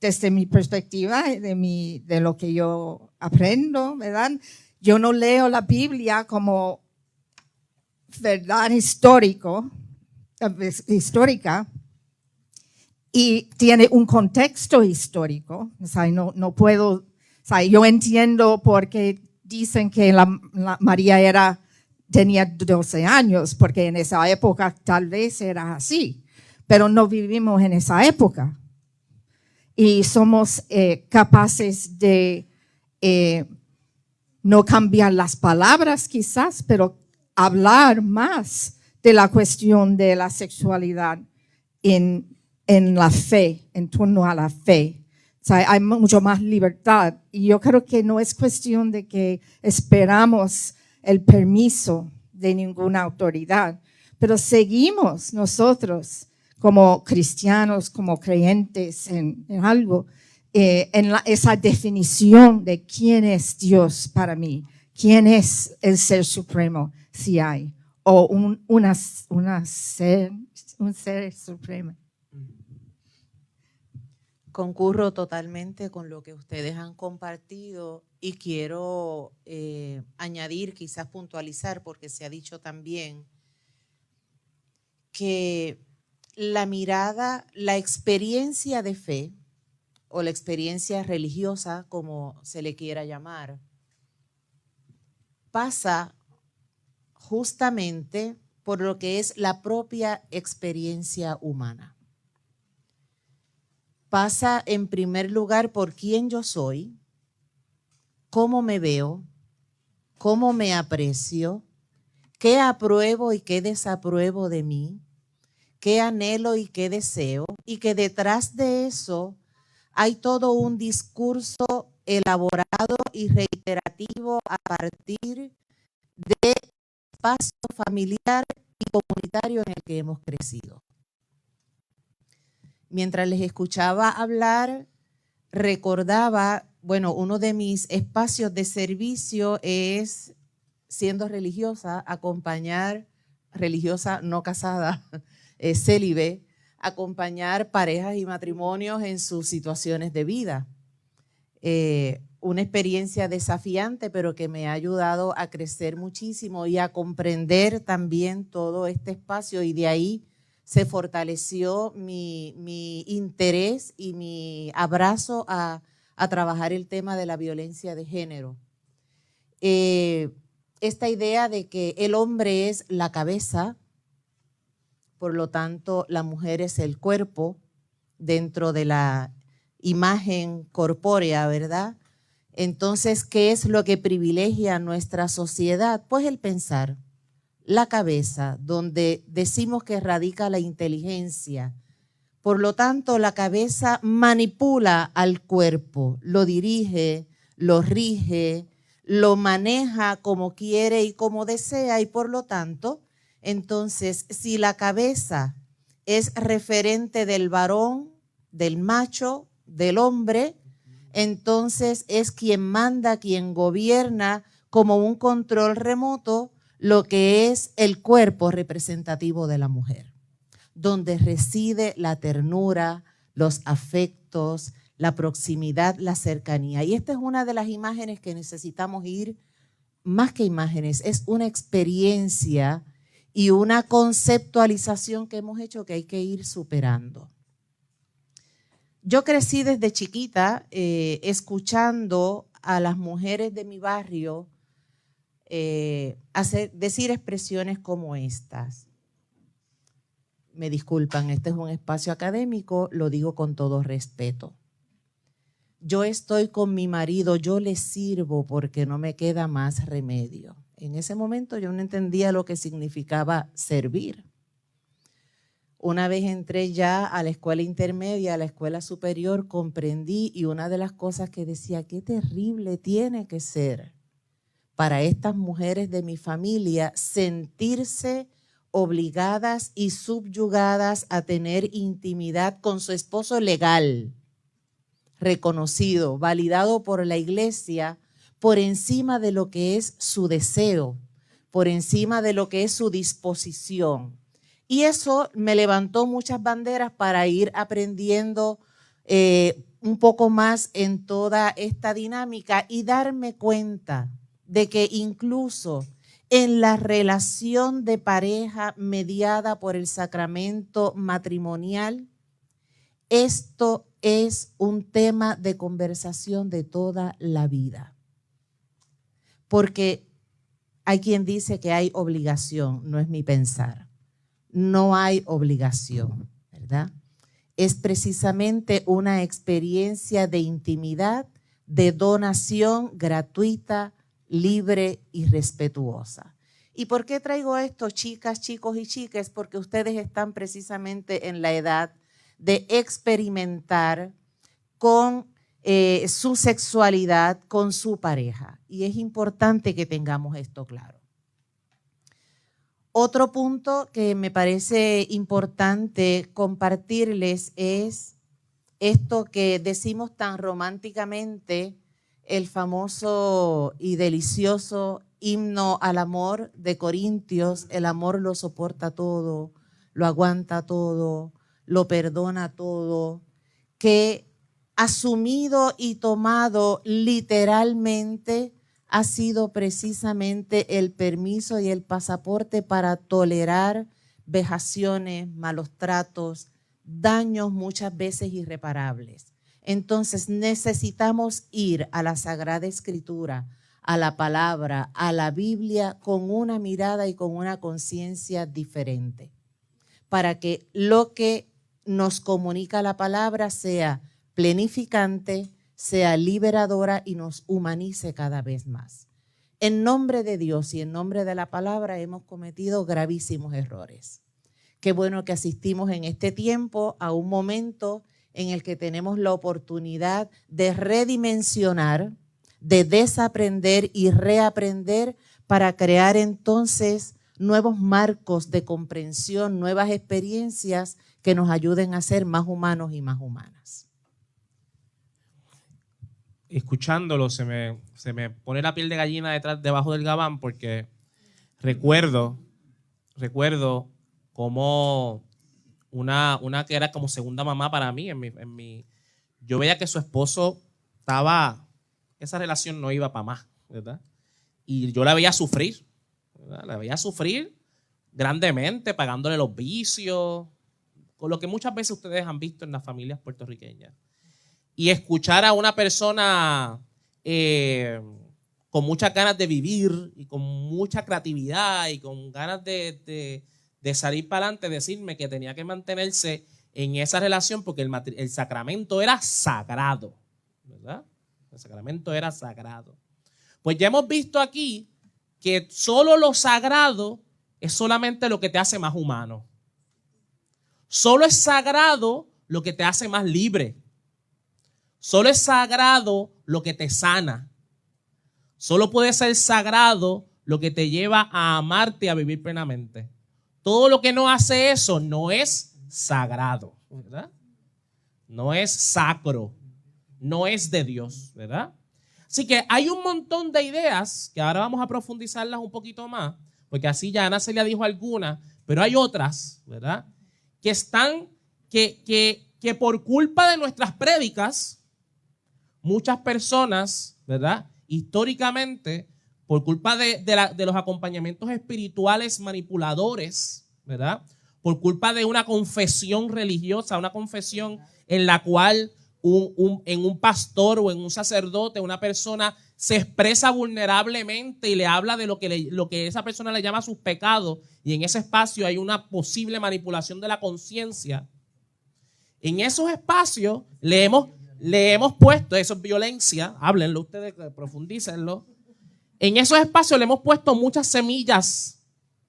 desde mi perspectiva, de lo que yo aprendo, ¿verdad? Yo no leo la Biblia como verdad histórica y tiene un contexto histórico. O sea, no puedo, o sea, yo entiendo por qué dicen que la María tenía 12 años, porque en esa época tal vez era así, pero no vivimos en esa época. Y somos capaces de no cambiar las palabras quizás, pero hablar más de la cuestión de la sexualidad en la fe, en torno a la fe. O sea, hay mucho más libertad. Y yo creo que no es cuestión de que esperamos el permiso de ninguna autoridad, pero seguimos nosotros como cristianos, como creyentes en algo, esa definición de quién es Dios para mí, quién es el Ser Supremo, si hay, o un ser supremo. Concurro totalmente con lo que ustedes han compartido y quiero añadir, quizás puntualizar, porque se ha dicho también que la mirada, la experiencia de fe o la experiencia religiosa, como se le quiera llamar, pasa justamente por lo que es la propia experiencia humana. Pasa en primer lugar por quién yo soy, cómo me veo, cómo me aprecio, qué apruebo y qué desapruebo de mí, qué anhelo y qué deseo, y que detrás de eso hay todo un discurso elaborado y reiterativo a partir del espacio familiar y comunitario en el que hemos crecido. Mientras les escuchaba hablar, recordaba, bueno, uno de mis espacios de servicio es, siendo religiosa, acompañar, religiosa no casada, célibe, acompañar parejas y matrimonios en sus situaciones de vida. Una experiencia desafiante, pero que me ha ayudado a crecer muchísimo y a comprender también todo este espacio, y de ahí se fortaleció mi interés y mi abrazo a trabajar el tema de la violencia de género. Esta idea de que el hombre es la cabeza, por lo tanto la mujer es el cuerpo dentro de la imagen corpórea, ¿verdad? Entonces, ¿qué es lo que privilegia nuestra sociedad? Pues el pensar. La cabeza, donde decimos que radica la inteligencia. Por lo tanto, la cabeza manipula al cuerpo, lo dirige, lo rige, lo maneja como quiere y como desea, y por lo tanto, entonces, si la cabeza es referente del varón, del macho, del hombre, entonces es quien manda, quien gobierna como un control remoto lo que es el cuerpo representativo de la mujer, donde reside la ternura, los afectos, la proximidad, la cercanía. Y esta es una de las imágenes que necesitamos ir, más que imágenes, es una experiencia y una conceptualización que hemos hecho que hay que ir superando. Yo crecí desde chiquita escuchando a las mujeres de mi barrio decir expresiones como estas. Me disculpan, este es un espacio académico, lo digo con todo respeto. Yo estoy con mi marido, yo le sirvo porque no me queda más remedio. En ese momento yo no entendía lo que significaba servir. Una vez entré ya a la escuela intermedia, a la escuela superior, comprendí, y una de las cosas que decía, qué terrible tiene que ser para estas mujeres de mi familia sentirse obligadas y subyugadas a tener intimidad con su esposo legal, reconocido, validado por la iglesia, por encima de lo que es su deseo, por encima de lo que es su disposición. Y eso me levantó muchas banderas para ir aprendiendo un poco más en toda esta dinámica y darme cuenta de que incluso en la relación de pareja mediada por el sacramento matrimonial, esto es un tema de conversación de toda la vida. Porque hay quien dice que hay obligación, no es mi pensar. No hay obligación, ¿verdad? Es precisamente una experiencia de intimidad, de donación gratuita, libre y respetuosa. ¿Y por qué traigo esto, chicas, chicos y chiques? Porque ustedes están precisamente en la edad de experimentar con su sexualidad, con su pareja. Y es importante que tengamos esto claro. Otro punto que me parece importante compartirles es esto que decimos tan románticamente, el famoso y delicioso himno al amor de Corintios: el amor lo soporta todo, lo aguanta todo, lo perdona todo, que asumido y tomado literalmente ha sido precisamente el permiso y el pasaporte para tolerar vejaciones, malos tratos, daños muchas veces irreparables. Entonces necesitamos ir a la Sagrada Escritura, a la palabra, a la Biblia, con una mirada y con una conciencia diferente, para que lo que nos comunica la palabra sea plenificante, sea liberadora y nos humanice cada vez más. En nombre de Dios y en nombre de la palabra hemos cometido gravísimos errores. Qué bueno que asistimos en este tiempo a un momento en el que tenemos la oportunidad de redimensionar, de desaprender y reaprender para crear entonces nuevos marcos de comprensión, nuevas experiencias que nos ayuden a ser más humanos y más humanas. Escuchándolo se me pone la piel de gallina debajo del gabán, porque recuerdo como una que era como segunda mamá para mí, yo veía que su esposo esa relación no iba para más, ¿verdad? Y yo la veía sufrir, ¿verdad? La veía sufrir grandemente, pagándole los vicios, con lo que muchas veces ustedes han visto en las familias puertorriqueñas. Y escuchar a una persona con muchas ganas de vivir y con mucha creatividad y con ganas de salir para adelante, decirme que tenía que mantenerse en esa relación porque el sacramento era sagrado, ¿verdad? El sacramento era sagrado. Pues ya hemos visto aquí que solo lo sagrado es solamente lo que te hace más humano. Solo es sagrado lo que te hace más libre. Solo es sagrado lo que te sana. Solo puede ser sagrado lo que te lleva a amarte y a vivir plenamente. Todo lo que no hace eso no es sagrado, ¿verdad? No es sacro, no es de Dios, ¿verdad? Así que hay un montón de ideas que ahora vamos a profundizarlas un poquito más, porque así ya Ana Celia dijo algunas, pero hay otras, ¿verdad? Que por culpa de nuestras prédicas, muchas personas, ¿verdad? Históricamente, por culpa de los acompañamientos espirituales manipuladores, ¿verdad? Por culpa de una confesión religiosa, una confesión en la cual en un pastor o en un sacerdote una persona se expresa vulnerablemente y le habla de lo que esa persona le llama sus pecados, y en ese espacio hay una posible manipulación de la conciencia. En esos espacios le hemos puesto, eso es violencia, háblenlo ustedes, profundícenlo. En esos espacios le hemos puesto muchas semillas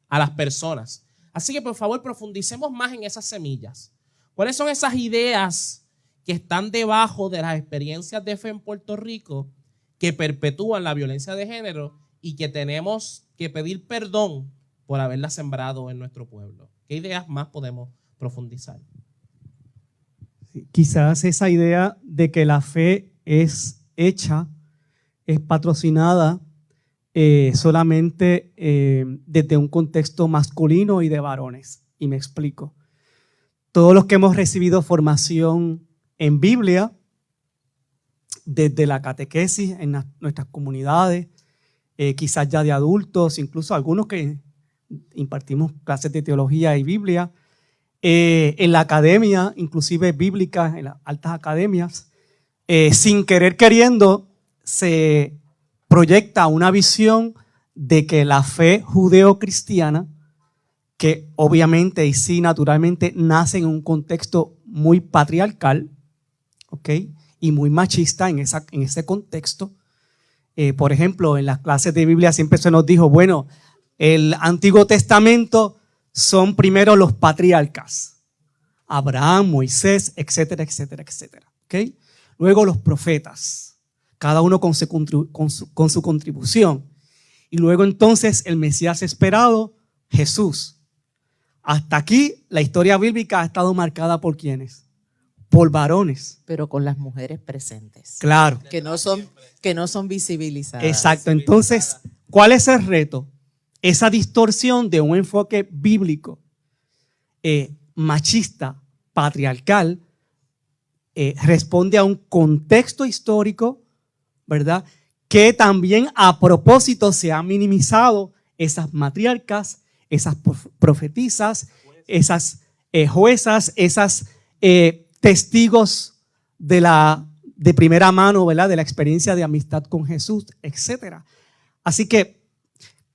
a las personas. Así que por favor profundicemos más en esas semillas. ¿Cuáles son esas ideas que están debajo de las experiencias de fe en Puerto Rico que perpetúan la violencia de género y que tenemos que pedir perdón por haberlas sembrado en nuestro pueblo? ¿Qué ideas más podemos profundizar? Quizás esa idea de que la fe es patrocinada solamente desde un contexto masculino y de varones. Y me explico. Todos los que hemos recibido formación en Biblia, desde la catequesis en nuestras comunidades, quizás ya de adultos, incluso algunos que impartimos clases de teología y Biblia, en la academia, inclusive bíblica, en las altas academias, sin querer queriendo, se proyecta una visión de que la fe judeo-cristiana, que obviamente y sí naturalmente nace en un contexto muy patriarcal, ¿ok? Y muy machista en ese contexto. Por ejemplo, en las clases de Biblia siempre se nos dijo, bueno, el Antiguo Testamento son primero los patriarcas, Abraham, Moisés, etcétera, etcétera, etcétera. ¿Okay? Luego los profetas, cada uno con su contribución. Y luego entonces el Mesías esperado Jesús. Hasta aquí la historia bíblica ha estado marcada por ¿quiénes? Por varones. Pero con las mujeres presentes. Claro. Que no son visibilizadas. Exacto. Entonces, ¿cuál es el reto? Esa distorsión de un enfoque bíblico, machista, patriarcal, responde a un contexto histórico, ¿verdad? Que también a propósito se han minimizado esas matriarcas, esas profetisas, esas juezas, esas testigos de primera mano, ¿verdad? De la experiencia de amistad con Jesús, etc. Así que,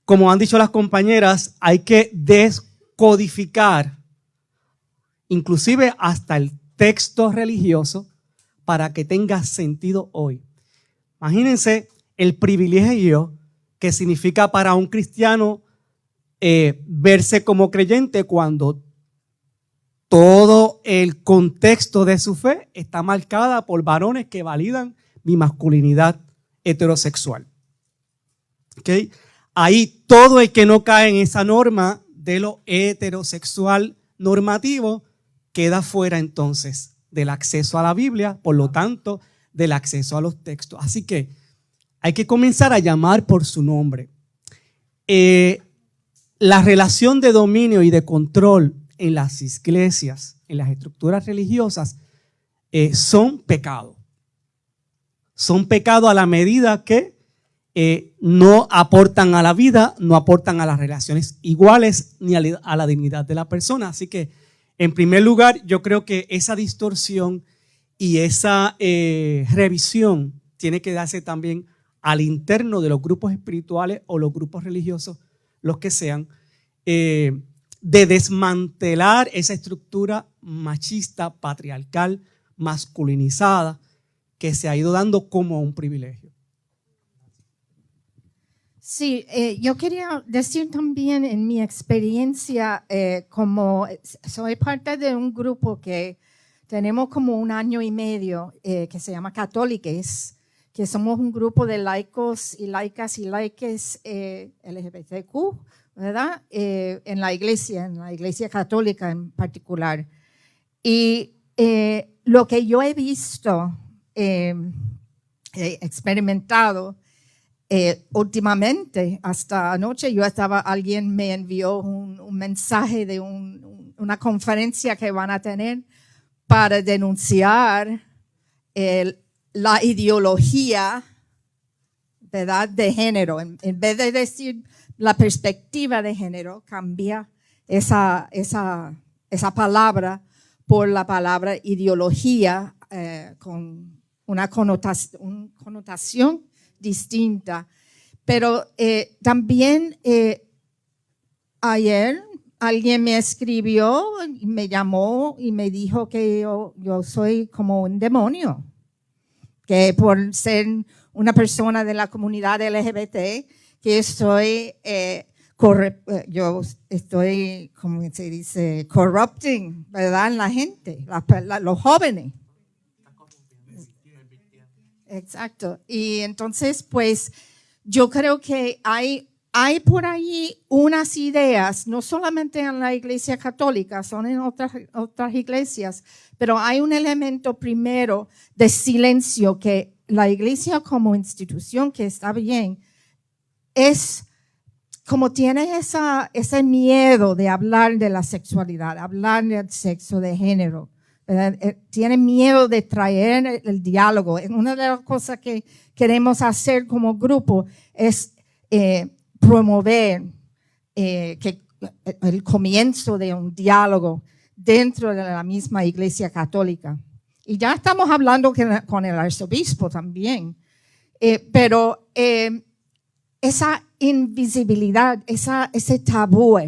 como han dicho las compañeras, hay que descodificar inclusive hasta el texto religioso para que tenga sentido hoy. Imagínense el privilegio que significa para un cristiano verse como creyente cuando todo el contexto de su fe está marcada por varones que validan mi masculinidad heterosexual. ¿Okay? Ahí todo el que no cae en esa norma de lo heterosexual normativo queda fuera entonces del acceso a la Biblia, por lo tanto, del acceso a los textos. Así que hay que comenzar a llamar por su nombre. La relación de dominio y de control en las iglesias, en las estructuras religiosas, son pecado. Son pecado a la medida que no aportan a la vida, no aportan a las relaciones iguales ni a la dignidad de la persona. Así que, en primer lugar, yo creo que esa distorsión y esa revisión tiene que darse también al interno de los grupos espirituales o los grupos religiosos, los que sean, de desmantelar esa estructura machista, patriarcal, masculinizada, que se ha ido dando como un privilegio. Sí, yo quería decir también en mi experiencia, como soy parte de un grupo que tenemos como 1 año y medio, que se llama Católiques, que somos un grupo de laicos y laicas y laiques LGBTQ, ¿verdad? En la iglesia católica en particular. Y lo que yo he visto, he experimentado, últimamente, hasta anoche, alguien me envió un mensaje de una conferencia que van a tener para denunciar la ideología, ¿verdad?, de género. En vez de decir la perspectiva de género, cambia esa palabra por la palabra ideología con una connotación distinta. Pero también ayer alguien me escribió, me llamó y me dijo que yo soy como un demonio, que por ser una persona de la comunidad LGBT, que yo estoy, como se dice, corrupting, ¿verdad?, en la gente, los jóvenes. Exacto. Y entonces, pues, yo creo que hay por ahí unas ideas, no solamente en la iglesia católica, son en otras iglesias, pero hay un elemento primero de silencio que la iglesia como institución, que está bien, es como tiene ese miedo de hablar de la sexualidad, hablar del sexo, de género. Tiene miedo de traer el diálogo. Una de las cosas que queremos hacer como grupo es promover el comienzo de un diálogo dentro de la misma iglesia católica. Y ya estamos hablando con el arzobispo también. Pero esa invisibilidad, ese tabú,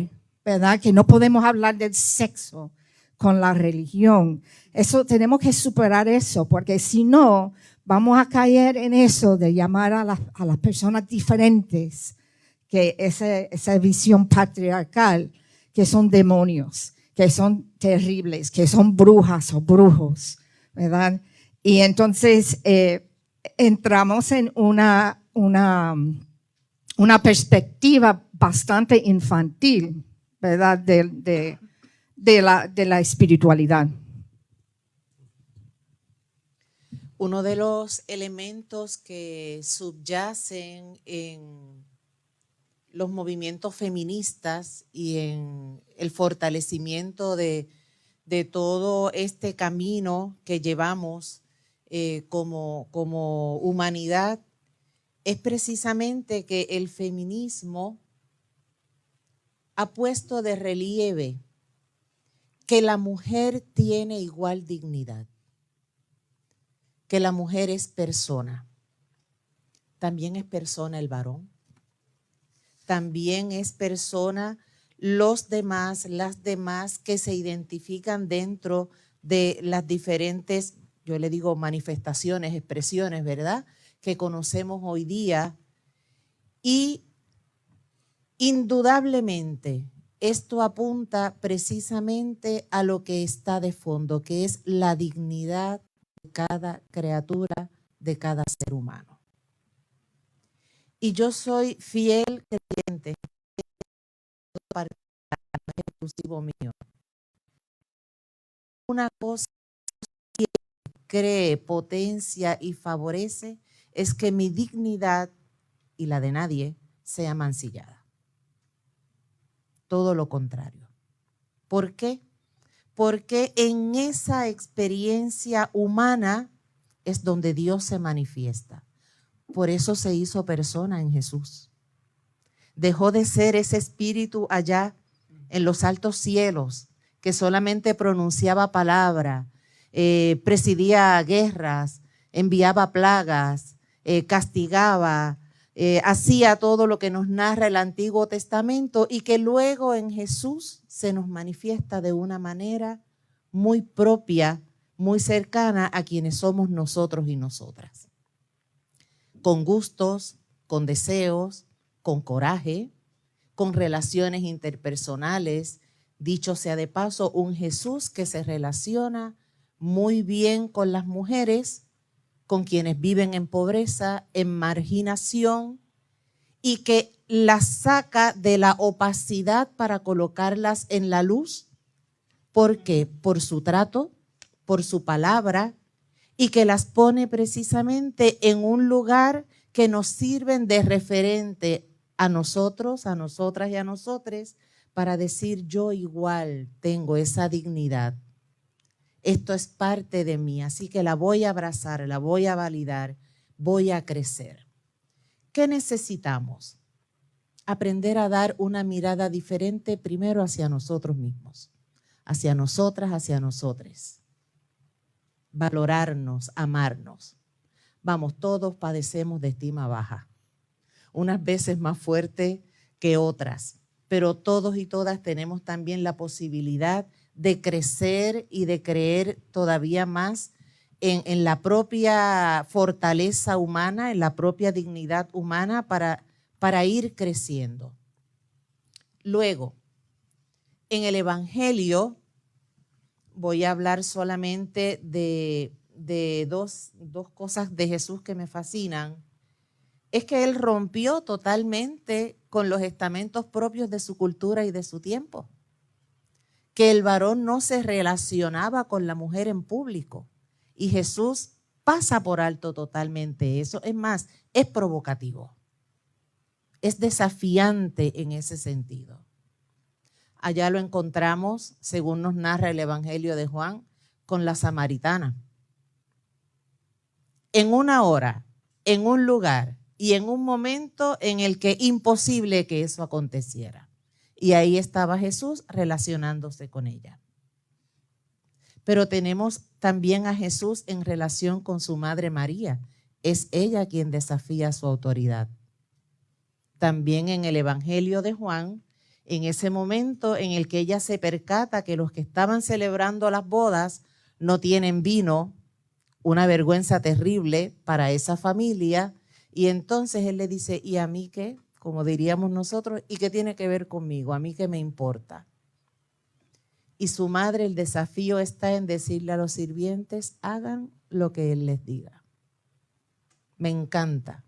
¿verdad?, que no podemos hablar del sexo con la religión. Eso tenemos que superar eso, porque si no, vamos a caer en eso de llamar a las personas diferentes, que esa visión patriarcal, que son demonios, que son terribles, que son brujas o brujos, ¿verdad? Y entonces entramos en una perspectiva bastante infantil, ¿verdad? De la espiritualidad. Uno de los elementos que subyacen en los movimientos feministas y en el fortalecimiento de todo este camino que llevamos como humanidad es precisamente que el feminismo ha puesto de relieve que la mujer tiene igual dignidad, que la mujer es persona. También es persona el varón. También es persona los demás, las demás que se identifican dentro de las diferentes, yo le digo manifestaciones, expresiones, ¿verdad?, que conocemos hoy día. Y indudablemente esto apunta precisamente a lo que está de fondo, que es la dignidad de cada criatura, de cada ser humano. Y yo soy fiel creyente, no es exclusivo mío. Una cosa que cree, potencia y favorece es que mi dignidad y la de nadie sea mancillada. Todo lo contrario. ¿Por qué? Porque en esa experiencia humana es donde Dios se manifiesta. Por eso se hizo persona en Jesús. Dejó de ser ese espíritu allá en los altos cielos que solamente pronunciaba palabra, presidía guerras, enviaba plagas, castigaba, hacía todo lo que nos narra el Antiguo Testamento y que luego en Jesús se nos manifiesta de una manera muy propia, muy cercana a quienes somos nosotros y nosotras. Con gustos, con deseos, con coraje, con relaciones interpersonales. Dicho sea de paso, un Jesús que se relaciona muy bien con las mujeres, con quienes viven en pobreza, en marginación, y que las saca de la opacidad para colocarlas en la luz. ¿Por qué? Por su trato, por su palabra, y que las pone precisamente en un lugar que nos sirven de referente a nosotros, a nosotras y a nosotres, para decir yo igual tengo esa dignidad. Esto es parte de mí, así que la voy a abrazar, la voy a validar, voy a crecer. ¿Qué necesitamos? Aprender a dar una mirada diferente primero hacia nosotros mismos, hacia nosotras, hacia nosotres. Valorarnos, amarnos. Vamos, todos padecemos de estima baja, unas veces más fuerte que otras, pero todos y todas tenemos también la posibilidad de crecer y de creer todavía más en la propia fortaleza humana, en la propia dignidad humana para ir creciendo. Luego, en el Evangelio, voy a hablar solamente de dos cosas de Jesús que me fascinan. Es que Él rompió totalmente con los estamentos propios de su cultura y de su tiempo. Que el varón no se relacionaba con la mujer en público. Y Jesús pasa por alto totalmente eso. Es más, es provocativo. Es desafiante en ese sentido. Allá lo encontramos, según nos narra el Evangelio de Juan, con la samaritana. En una hora, en un lugar y en un momento en el que imposible que eso aconteciera. Y ahí estaba Jesús relacionándose con ella. Pero tenemos también a Jesús en relación con su madre María. Es ella quien desafía su autoridad. También en el Evangelio de Juan, en ese momento en el que ella se percata que los que estaban celebrando las bodas no tienen vino, una vergüenza terrible para esa familia, y entonces él le dice, ¿y a mí qué? Como diríamos nosotros, ¿y qué tiene que ver conmigo? ¿A mí qué me importa? Y su madre, el desafío está en decirle a los sirvientes, hagan lo que él les diga. Me encanta,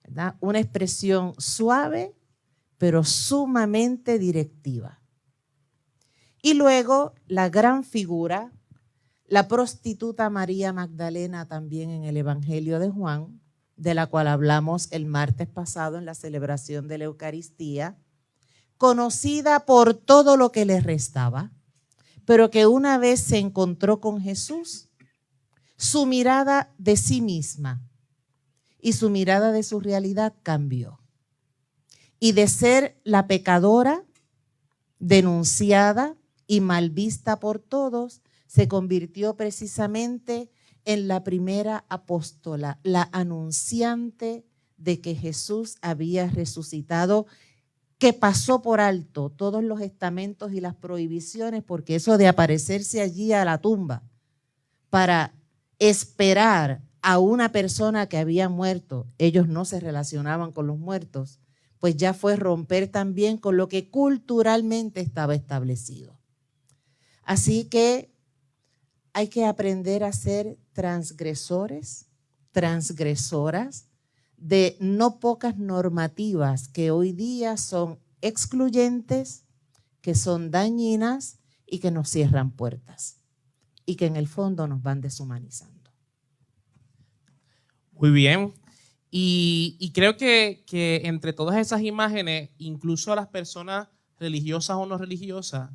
¿verdad? Una expresión suave, pero sumamente directiva. Y luego la gran figura, la prostituta María Magdalena, también en el Evangelio de Juan, de la cual hablamos el martes pasado en la celebración de la Eucaristía, conocida por todo lo que le restaba, pero que una vez se encontró con Jesús, su mirada de sí misma y su mirada de su realidad cambió. Y de ser la pecadora, denunciada y mal vista por todos, se convirtió precisamente en la primera apóstola, la anunciante de que Jesús había resucitado, que pasó por alto todos los estamentos y las prohibiciones, porque eso de aparecerse allí a la tumba para esperar a una persona que había muerto, ellos no se relacionaban con los muertos, pues ya fue romper también con lo que culturalmente estaba establecido. Así que hay que aprender a ser transgresores, transgresoras de no pocas normativas que hoy día son excluyentes, que son dañinas y que nos cierran puertas y que en el fondo nos van deshumanizando. Muy bien. Y creo que entre todas esas imágenes, incluso a las personas religiosas o no religiosas,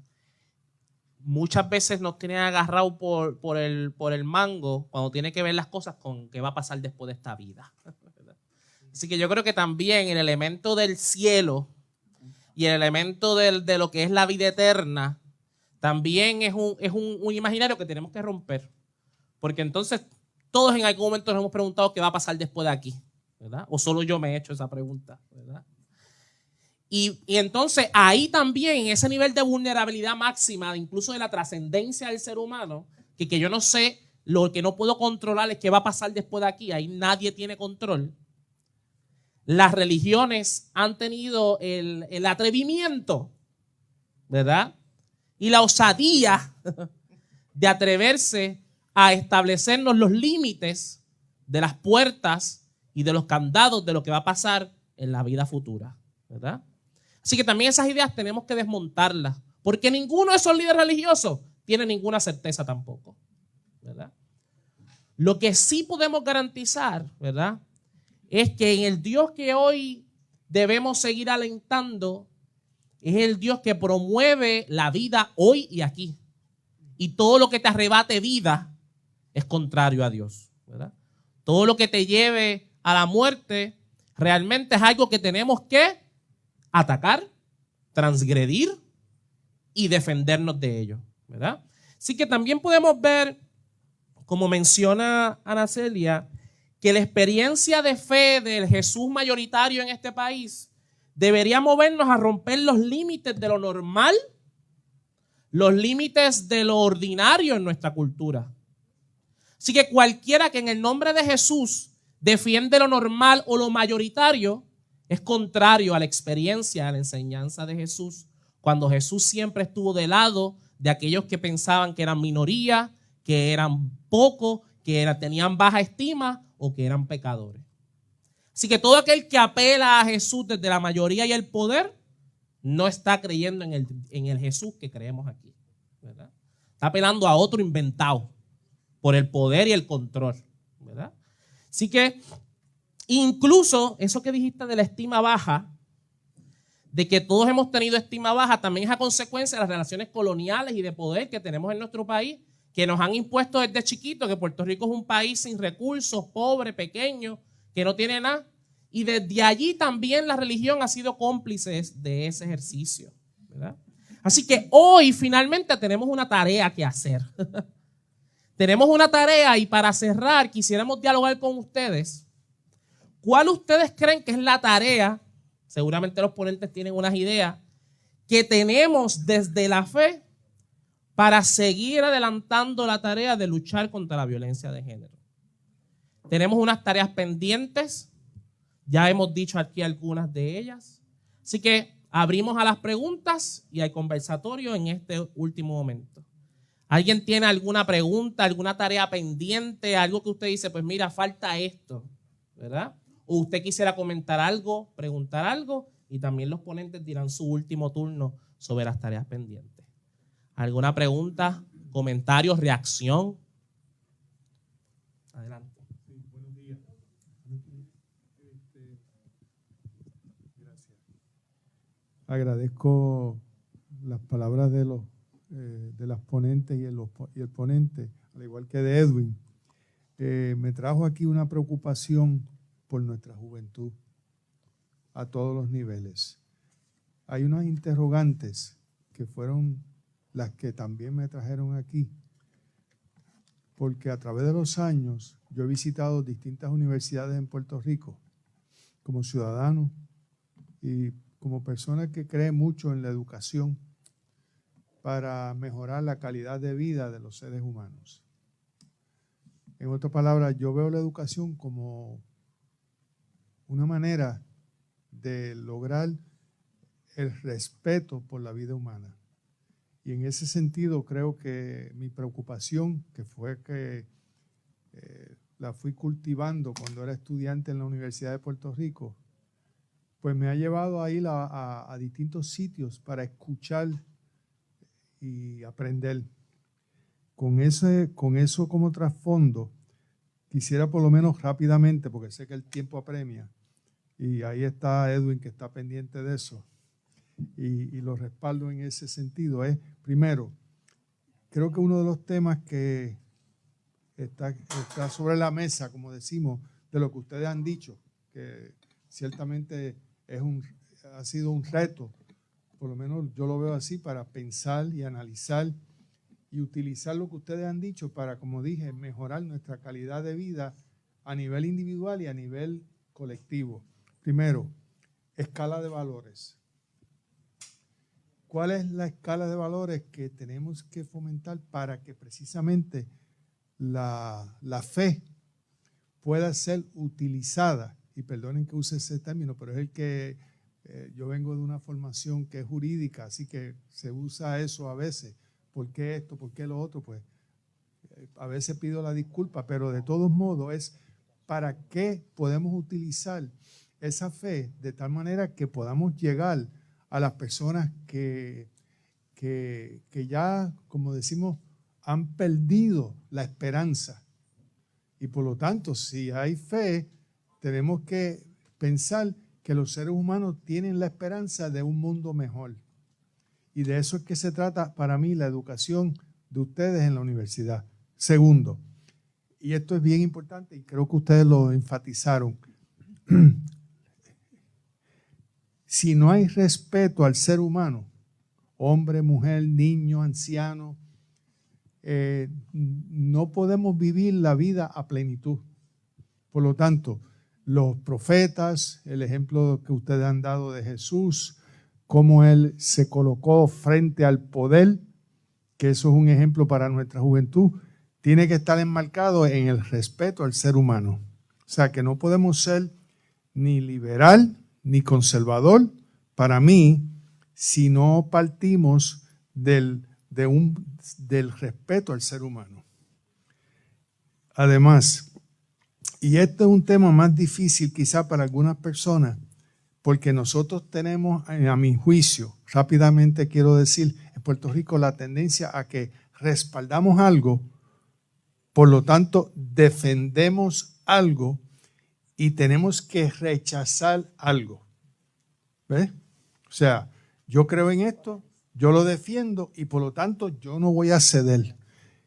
muchas veces nos tienen agarrado por el mango cuando tiene que ver las cosas con qué va a pasar después de esta vida. Así que yo creo que también el elemento del cielo y el elemento de lo que es la vida eterna también es un imaginario que tenemos que romper. Porque entonces todos en algún momento nos hemos preguntado qué va a pasar después de aquí, ¿verdad? O solo yo me he hecho esa pregunta, ¿verdad? Y entonces ahí también, en ese nivel de vulnerabilidad máxima, incluso de la trascendencia del ser humano, que yo no sé, lo que no puedo controlar es qué va a pasar después de aquí, ahí nadie tiene control. Las religiones han tenido el atrevimiento, ¿verdad? Y la osadía de atreverse a establecernos los límites de las puertas y de los candados de lo que va a pasar en la vida futura, ¿verdad? Así que también esas ideas tenemos que desmontarlas, porque ninguno de esos líderes religiosos tiene ninguna certeza tampoco, ¿verdad? Lo que sí podemos garantizar, ¿verdad?, es que en el Dios que hoy debemos seguir alentando es el Dios que promueve la vida hoy y aquí. Y todo lo que te arrebate vida es contrario a Dios, ¿verdad? Todo lo que te lleve a la muerte realmente es algo que tenemos que atacar, transgredir y defendernos de ello, ¿verdad? Así que también podemos ver, como menciona Ana Celia, que la experiencia de fe del Jesús mayoritario en este país debería movernos a romper los límites de lo normal, los límites de lo ordinario en nuestra cultura. Así que cualquiera que en el nombre de Jesús defiende lo normal o lo mayoritario es contrario a la experiencia, a la enseñanza de Jesús, cuando Jesús siempre estuvo del lado de aquellos que pensaban que eran minoría, que eran pocos, que tenían baja estima o que eran pecadores. Así que todo aquel que apela a Jesús desde la mayoría y el poder no está creyendo en el Jesús que creemos aquí, ¿verdad? Está apelando a otro inventado por el poder y el control, ¿verdad? Así que incluso eso que dijiste de la estima baja, de que todos hemos tenido estima baja, también es a consecuencia de las relaciones coloniales y de poder que tenemos en nuestro país, que nos han impuesto desde chiquito que Puerto Rico es un país sin recursos, pobre, pequeño, que no tiene nada. Y desde allí también la religión ha sido cómplice de ese ejercicio, ¿verdad? Así que hoy finalmente tenemos una tarea que hacer. Tenemos una tarea y para cerrar quisiéramos dialogar con ustedes. ¿Cuál ustedes creen que es la tarea? Seguramente los ponentes tienen unas ideas que tenemos desde la fe para seguir adelantando la tarea de luchar contra la violencia de género. Tenemos unas tareas pendientes, ya hemos dicho aquí algunas de ellas. Así que abrimos a las preguntas y al conversatorio en este último momento. ¿Alguien tiene alguna pregunta, alguna tarea pendiente, algo que usted dice, pues mira, falta esto, ¿verdad? O usted quisiera comentar algo, preguntar algo, y también los ponentes dirán su último turno sobre las tareas pendientes. ¿Alguna pregunta, comentarios, reacción? Adelante. Sí, buenos días. Gracias. Agradezco las palabras de las ponentes y el ponente, al igual que de Edwin. Me trajo aquí una preocupación por nuestra juventud a todos los niveles. Hay unas interrogantes que fueron las que también me trajeron aquí, porque a través de los años yo he visitado distintas universidades en Puerto Rico como ciudadano y como persona que cree mucho en la educación para mejorar la calidad de vida de los seres humanos. En otras palabras, yo veo la educación como una manera de lograr el respeto por la vida humana. Y en ese sentido creo que mi preocupación, que fue que la fui cultivando cuando era estudiante en la Universidad de Puerto Rico, pues me ha llevado a ir a distintos sitios para escuchar y aprender. Con eso como trasfondo, quisiera por lo menos rápidamente, porque sé que el tiempo apremia, y ahí está Edwin que está pendiente de eso, y lo respaldo en ese sentido, es, primero, creo que uno de los temas que está sobre la mesa, como decimos, de lo que ustedes han dicho, que ciertamente ha sido un reto, por lo menos yo lo veo así, para pensar y analizar y utilizar lo que ustedes han dicho para, como dije, mejorar nuestra calidad de vida a nivel individual y a nivel colectivo. Primero, escala de valores. ¿Cuál es la escala de valores que tenemos que fomentar para que precisamente la fe pueda ser utilizada? Y perdonen que use ese término, pero es el que yo vengo de una formación que es jurídica, así que se usa eso a veces. ¿Por qué esto? ¿Por qué lo otro? Pues a veces pido la disculpa, pero de todos modos es para qué podemos utilizar esa fe de tal manera que podamos llegar a las personas que ya, como decimos, han perdido la esperanza. Y por lo tanto, si hay fe, tenemos que pensar que los seres humanos tienen la esperanza de un mundo mejor. Y de eso es que se trata para mí la educación de ustedes en la universidad. Segundo, y esto es bien importante y creo que ustedes lo enfatizaron, si no hay respeto al ser humano, hombre, mujer, niño, anciano, no podemos vivir la vida a plenitud. Por lo tanto, los profetas, el ejemplo que ustedes han dado de Jesús, cómo Él se colocó frente al poder, que eso es un ejemplo para nuestra juventud, tiene que estar enmarcado en el respeto al ser humano. O sea, que no podemos ser ni liberal ni conservador, para mí, si no partimos del respeto al ser humano. Además, y este es un tema más difícil quizá para algunas personas, porque nosotros tenemos, a mi juicio, rápidamente quiero decir, en Puerto Rico la tendencia a que respaldamos algo, por lo tanto defendemos algo y tenemos que rechazar algo. ¿Ves? O sea, yo creo en esto, yo lo defiendo y por lo tanto yo no voy a ceder.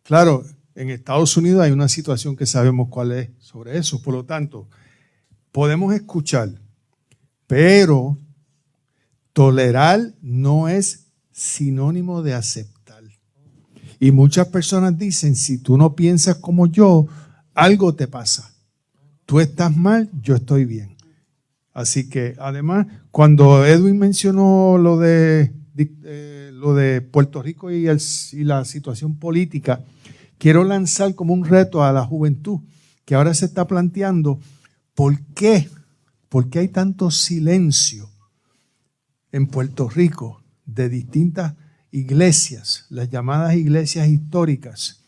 Claro, en Estados Unidos hay una situación que sabemos cuál es sobre eso, por lo tanto, podemos escuchar, pero tolerar no es sinónimo de aceptar. Y muchas personas dicen, si tú no piensas como yo, algo te pasa. Tú estás mal, yo estoy bien. Así que, además, cuando Edwin mencionó lo de Puerto Rico y la situación política, quiero lanzar como un reto a la juventud que ahora se está planteando, ¿por qué? ¿Por qué hay tanto silencio en Puerto Rico de distintas iglesias, las llamadas iglesias históricas?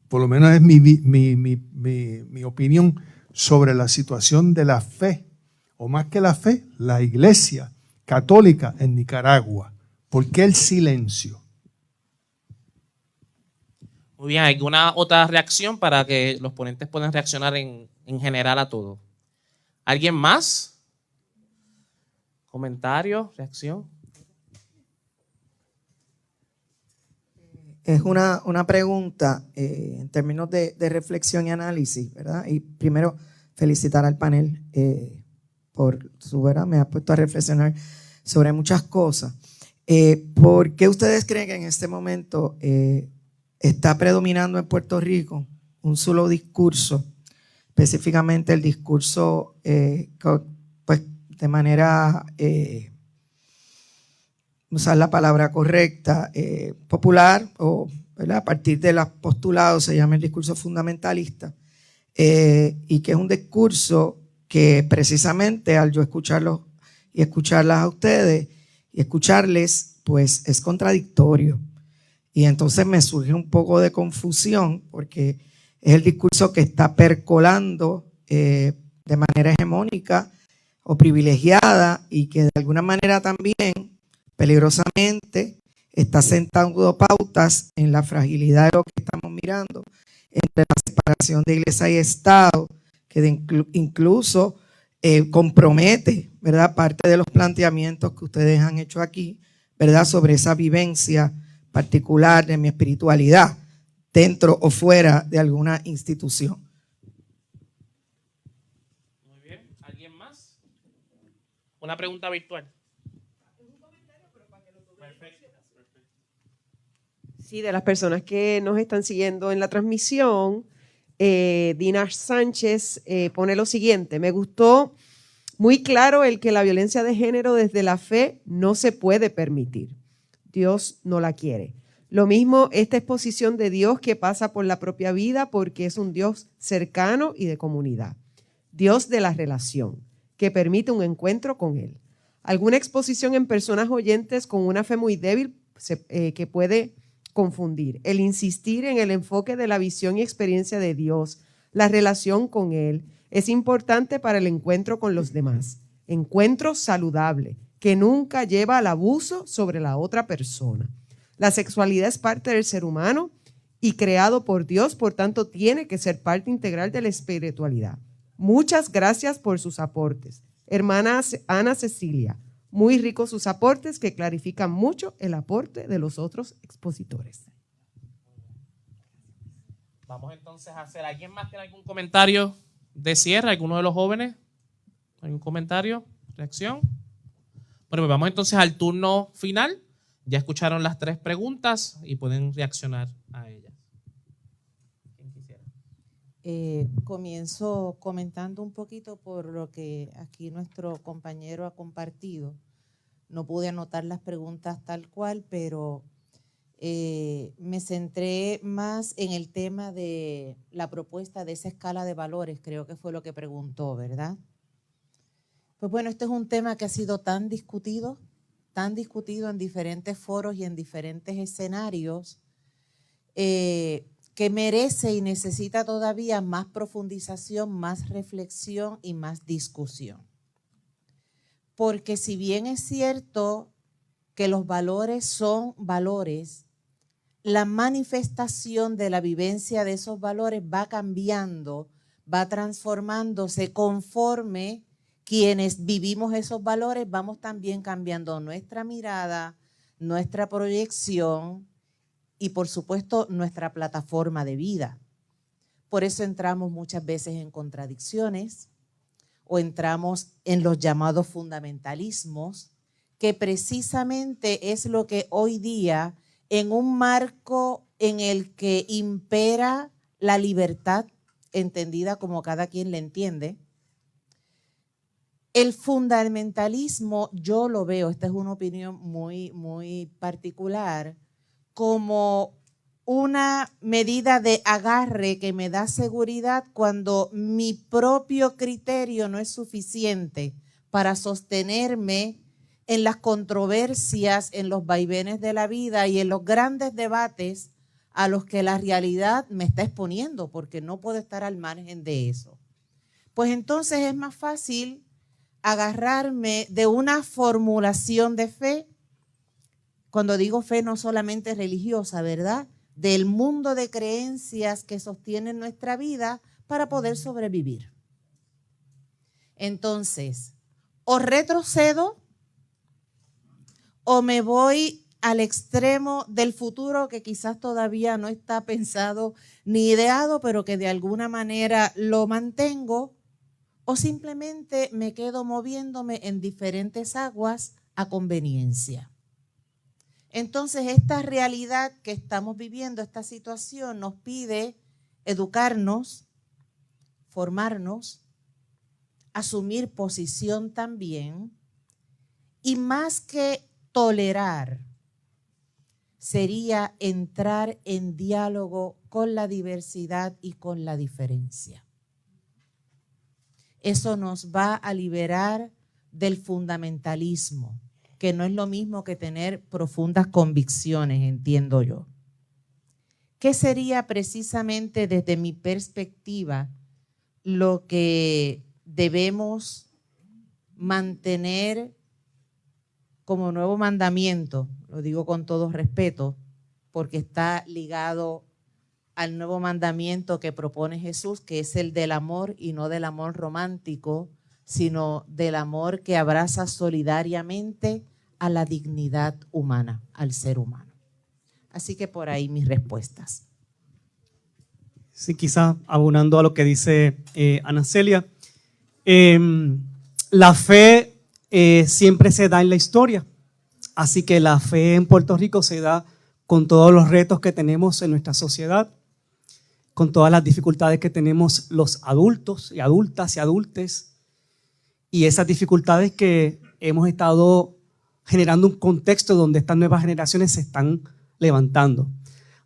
Por lo menos es mi opinión sobre la situación de la fe, o más que la fe, la iglesia católica en Nicaragua. ¿Por qué el silencio? Muy bien, ¿alguna otra reacción para que los ponentes puedan reaccionar en general a todo? ¿Alguien más? ¿Comentario? ¿Reacción? Es una pregunta en términos de reflexión y análisis, ¿verdad? Y primero, felicitar al panel por su, ¿verdad? Me ha puesto a reflexionar sobre muchas cosas. ¿Por qué ustedes creen que en este momento está predominando en Puerto Rico un solo discurso, específicamente el discurso, pues de manera, usar la palabra correcta, popular, o ¿verdad? A partir de los postulados se llama el discurso fundamentalista, y que es un discurso que precisamente al yo escucharlos y escucharlas a ustedes y escucharles, pues es contradictorio. Y entonces me surge un poco de confusión porque es el discurso que está percolando de manera hegemónica o privilegiada y que de alguna manera también peligrosamente está sentando pautas en la fragilidad de lo que estamos mirando entre la separación de iglesia y Estado, que incluso compromete, ¿verdad?, parte de los planteamientos que ustedes han hecho aquí, ¿verdad?, sobre esa vivencia particular de mi espiritualidad dentro o fuera de alguna institución. Muy bien, ¿alguien más? Una pregunta virtual. Sí, de las personas que nos están siguiendo en la transmisión, Dinar Sánchez pone lo siguiente: me gustó muy claro el que la violencia de género desde la fe no se puede permitir. Dios no la quiere. Lo mismo esta exposición de Dios que pasa por la propia vida porque es un Dios cercano y de comunidad. Dios de la relación, que permite un encuentro con Él. Alguna exposición en personas oyentes con una fe muy débil que puede confundir. El insistir en el enfoque de la visión y experiencia de Dios, la relación con Él, es importante para el encuentro con los demás. Encuentro saludable, que nunca lleva al abuso sobre la otra persona. La sexualidad es parte del ser humano y creado por Dios, por tanto tiene que ser parte integral de la espiritualidad. Muchas gracias por sus aportes. Hermana Ana Cecilia, muy ricos sus aportes que clarifican mucho el aporte de los otros expositores. Vamos entonces a hacer. ¿Alguien más tiene algún comentario de cierre? ¿Alguno de los jóvenes? ¿Algún comentario? ¿Reacción? Bueno, pues vamos entonces al turno final. Ya escucharon las 3 preguntas y pueden reaccionar a ellas. ¿Quién quisiera? Comienzo comentando un poquito por lo que aquí nuestro compañero ha compartido. No pude anotar las preguntas tal cual, pero me centré más en el tema de la propuesta de esa escala de valores, creo que fue lo que preguntó, ¿verdad? Pues bueno, este es un tema que ha sido tan discutido en diferentes foros y en diferentes escenarios, que merece y necesita todavía más profundización, más reflexión y más discusión. Porque si bien es cierto que los valores son valores, la manifestación de la vivencia de esos valores va cambiando, va transformándose conforme quienes vivimos esos valores vamos también cambiando nuestra mirada, nuestra proyección y por supuesto nuestra plataforma de vida. Por eso entramos muchas veces en contradicciones o entramos en los llamados fundamentalismos, que precisamente es lo que hoy día, en un marco en el que impera la libertad, entendida como cada quien la entiende, el fundamentalismo yo lo veo, esta es una opinión muy particular, como una medida de agarre que me da seguridad cuando mi propio criterio no es suficiente para sostenerme en las controversias, en los vaivenes de la vida y en los grandes debates a los que la realidad me está exponiendo, porque no puedo estar al margen de eso. Pues entonces es más fácil agarrarme de una formulación de fe. Cuando digo fe, no solamente religiosa, ¿verdad? Del mundo de creencias que sostienen nuestra vida para poder sobrevivir. Entonces, o retrocedo o me voy al extremo del futuro que quizás todavía no está pensado ni ideado, pero que de alguna manera lo mantengo, o simplemente me quedo moviéndome en diferentes aguas a conveniencia. Entonces, esta realidad que estamos viviendo, esta situación, nos pide educarnos, formarnos, asumir posición también, y más que tolerar, sería entrar en diálogo con la diversidad y con la diferencia. Eso nos va a liberar del fundamentalismo, que no es lo mismo que tener profundas convicciones, entiendo yo. ¿Qué sería precisamente desde mi perspectiva lo que debemos mantener como nuevo mandamiento? Lo digo con todo respeto, porque está ligado al nuevo mandamiento que propone Jesús, que es el del amor, y no del amor romántico, sino del amor que abraza solidariamente a la dignidad humana, al ser humano. Así que por ahí mis respuestas. Sí, quizás abonando a lo que dice Ana Celia, la fe siempre se da en la historia. Así que la fe en Puerto Rico se da con todos los retos que tenemos en nuestra sociedad, con todas las dificultades que tenemos los adultos y adultas y adultes, y esas dificultades que hemos estado generando un contexto donde estas nuevas generaciones se están levantando.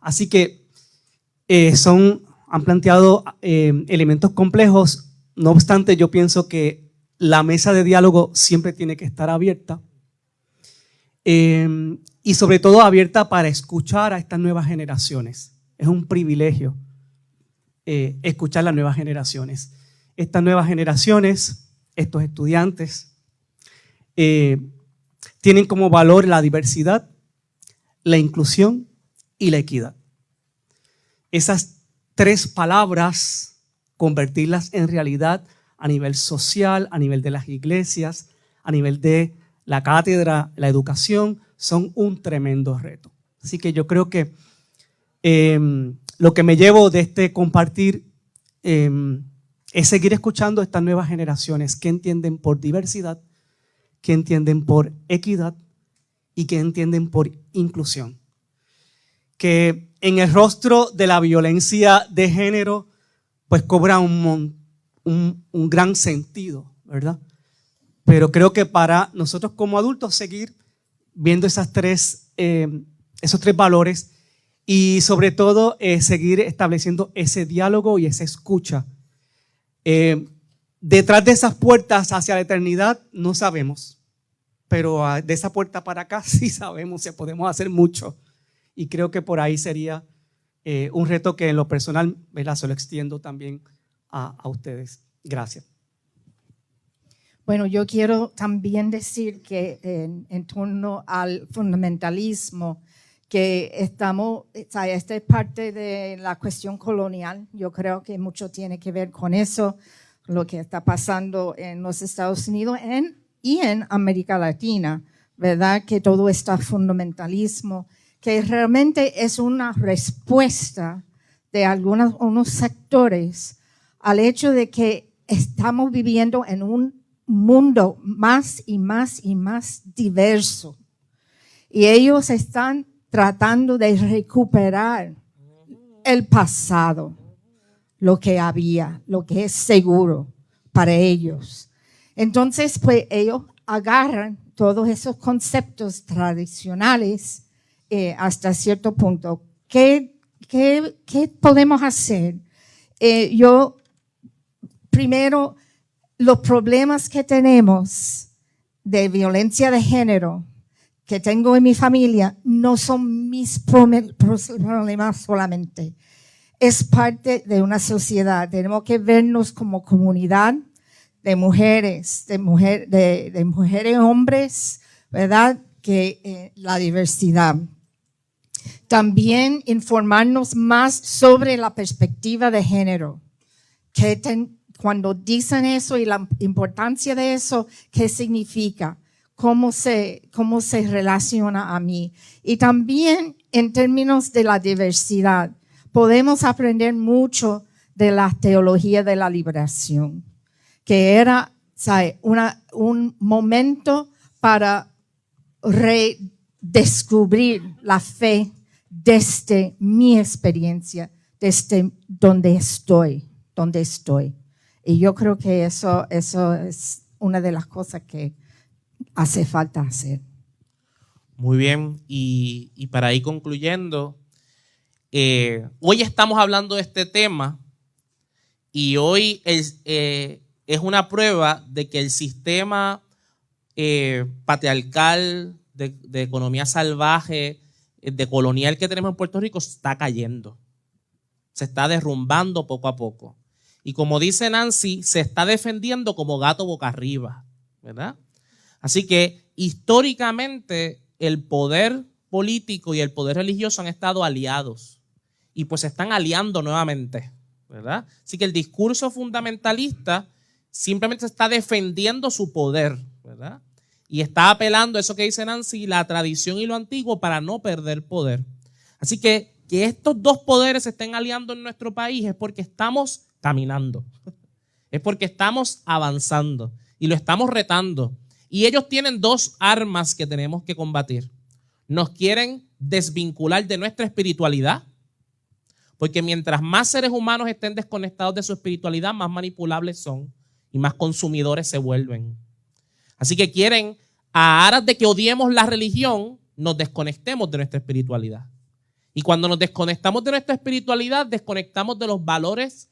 Así que han planteado elementos complejos. No obstante, yo pienso que la mesa de diálogo siempre tiene que estar abierta. Y sobre todo abierta para escuchar a estas nuevas generaciones. Es un privilegio escuchar las nuevas generaciones. Estas nuevas generaciones, estos estudiantes, tienen como valor la diversidad, la inclusión y la equidad. Esas tres palabras, convertirlas en realidad a nivel social, a nivel de las iglesias, a nivel de la cátedra, la educación, son un tremendo reto. Así que yo creo que lo que me llevo de este compartir es seguir escuchando a estas nuevas generaciones que entienden por diversidad, que entienden por equidad y que entienden por inclusión. Que en el rostro de la violencia de género pues cobra un gran sentido, ¿verdad? Pero creo que para nosotros como adultos seguir viendo esos tres valores y sobre todo seguir estableciendo ese diálogo y esa escucha. Detrás de esas puertas hacia la eternidad no sabemos, pero de esa puerta para acá sí sabemos que podemos hacer mucho. Y creo que por ahí sería un reto que en lo personal, ¿verdad?, se lo extiendo también a ustedes. Gracias. Bueno, yo quiero también decir que en torno al fundamentalismo, que esta es parte de la cuestión colonial. Yo creo que mucho tiene que ver con eso, lo que está pasando en los Estados Unidos y en América Latina, ¿verdad? Que todo este fundamentalismo, que realmente es una respuesta de unos sectores al hecho de que estamos viviendo en un mundo más y más y más diverso. Y ellos están tratando de recuperar el pasado, lo que había, lo que es seguro para ellos. Entonces, pues ellos agarran todos esos conceptos tradicionales hasta cierto punto. ¿Qué podemos hacer? Primero, los problemas que tenemos de violencia de género que tengo en mi familia no son mis problemas solamente. Es parte de una sociedad. Tenemos que vernos como comunidad, de mujeres, de mujeres y hombres, ¿verdad? Que la diversidad. También informarnos más sobre la perspectiva de género. Cuando dicen eso y la importancia de eso, ¿qué significa? ¿Cómo se relaciona a mí? Y también en términos de la diversidad, podemos aprender mucho de la teología de la liberación, que era, ¿sabe? Un momento para redescubrir la fe desde mi experiencia, desde donde estoy. Y yo creo que eso es una de las cosas que hace falta hacer. Muy bien, y para ir concluyendo, hoy estamos hablando de este tema y hoy es una prueba de que el sistema patriarcal de economía salvaje, de colonial que tenemos en Puerto Rico está cayendo, se está derrumbando poco a poco. Y como dice Nancy, se está defendiendo como gato boca arriba, ¿verdad? Así que históricamente el poder político y el poder religioso han estado aliados y pues se están aliando nuevamente, ¿verdad? Así que el discurso fundamentalista simplemente está defendiendo su poder, ¿verdad? Y está apelando a eso que dice Nancy, la tradición y lo antiguo para no perder poder. Así que estos dos poderes se estén aliando en nuestro país es porque estamos caminando, es porque estamos avanzando y lo estamos retando. Y ellos tienen dos armas que tenemos que combatir. Nos quieren desvincular de nuestra espiritualidad, porque mientras más seres humanos estén desconectados de su espiritualidad, más manipulables son y más consumidores se vuelven. Así que quieren, a aras de que odiemos la religión, nos desconectemos de nuestra espiritualidad. Y cuando nos desconectamos de nuestra espiritualidad, desconectamos de los valores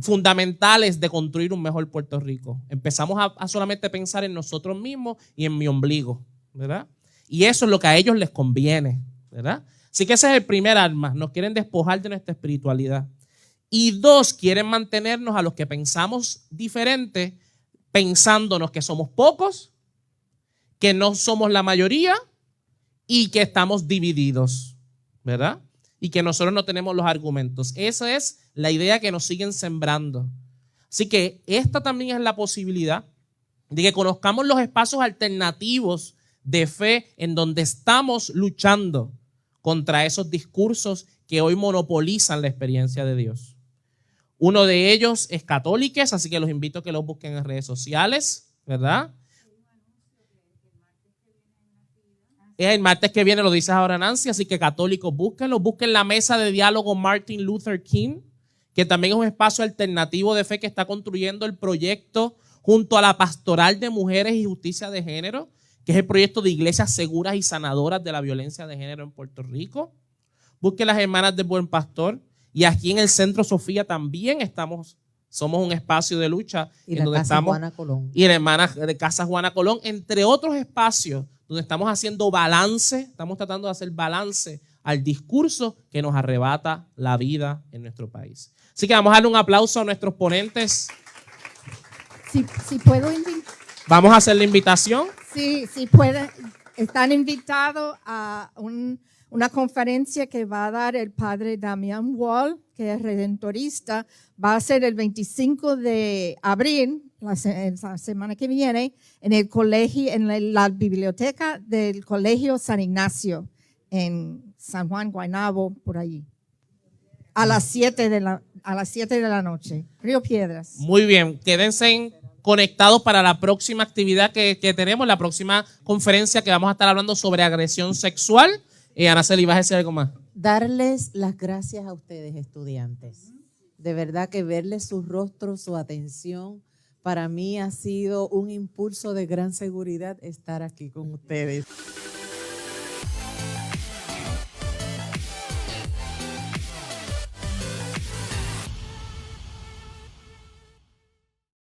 fundamentales de construir un mejor Puerto Rico. Empezamos a solamente pensar en nosotros mismos y en mi ombligo, ¿verdad? Y eso es lo que a ellos les conviene, ¿verdad? Así que ese es el primer arma. Nos quieren despojar de nuestra espiritualidad. Y dos, quieren mantenernos a los que pensamos diferente, pensándonos que somos pocos, que no somos la mayoría y que estamos divididos, ¿verdad? Y que nosotros no tenemos los argumentos. Esa es la idea que nos siguen sembrando. Así que esta también es la posibilidad de que conozcamos los espacios alternativos de fe en donde estamos luchando contra esos discursos que hoy monopolizan la experiencia de Dios. Uno de ellos es Católicos, así que los invito a que los busquen en redes sociales, ¿verdad? El martes que viene lo dices ahora, Nancy, así que católicos, búsquenlo. Busquen la mesa de diálogo Martin Luther King, que también es un espacio alternativo de fe que está construyendo el proyecto junto a la Pastoral de Mujeres y Justicia de Género, que es el proyecto de iglesias seguras y sanadoras de la violencia de género en Puerto Rico. Busquen las Hermanas del Buen Pastor. Y aquí en el Centro Sofía también somos un espacio de lucha. Y en la Casa estamos, Juana Colón. Y la Hermana de Casa Juana Colón, entre otros espacios donde estamos haciendo balance, estamos tratando de hacer balance al discurso que nos arrebata la vida en nuestro país. Así que vamos a darle un aplauso a nuestros ponentes. Si puedo invitar. Vamos a hacer la invitación. Sí, pueden. Están invitados a una conferencia que va a dar el padre Damián Wall, que es redentorista. Va a ser el 25 de abril, la semana que viene, en el colegio, en la biblioteca del Colegio San Ignacio, en San Juan, Guaynabo, por allí. A las 7 de la noche. Río Piedras. Muy bien, quédense conectados para la próxima actividad que tenemos, la próxima conferencia que vamos a estar hablando sobre agresión sexual. Araceli, ¿vas a decir algo más? Darles las gracias a ustedes, estudiantes. De verdad que verles sus rostros, su atención, para mí ha sido un impulso de gran seguridad estar aquí con ustedes.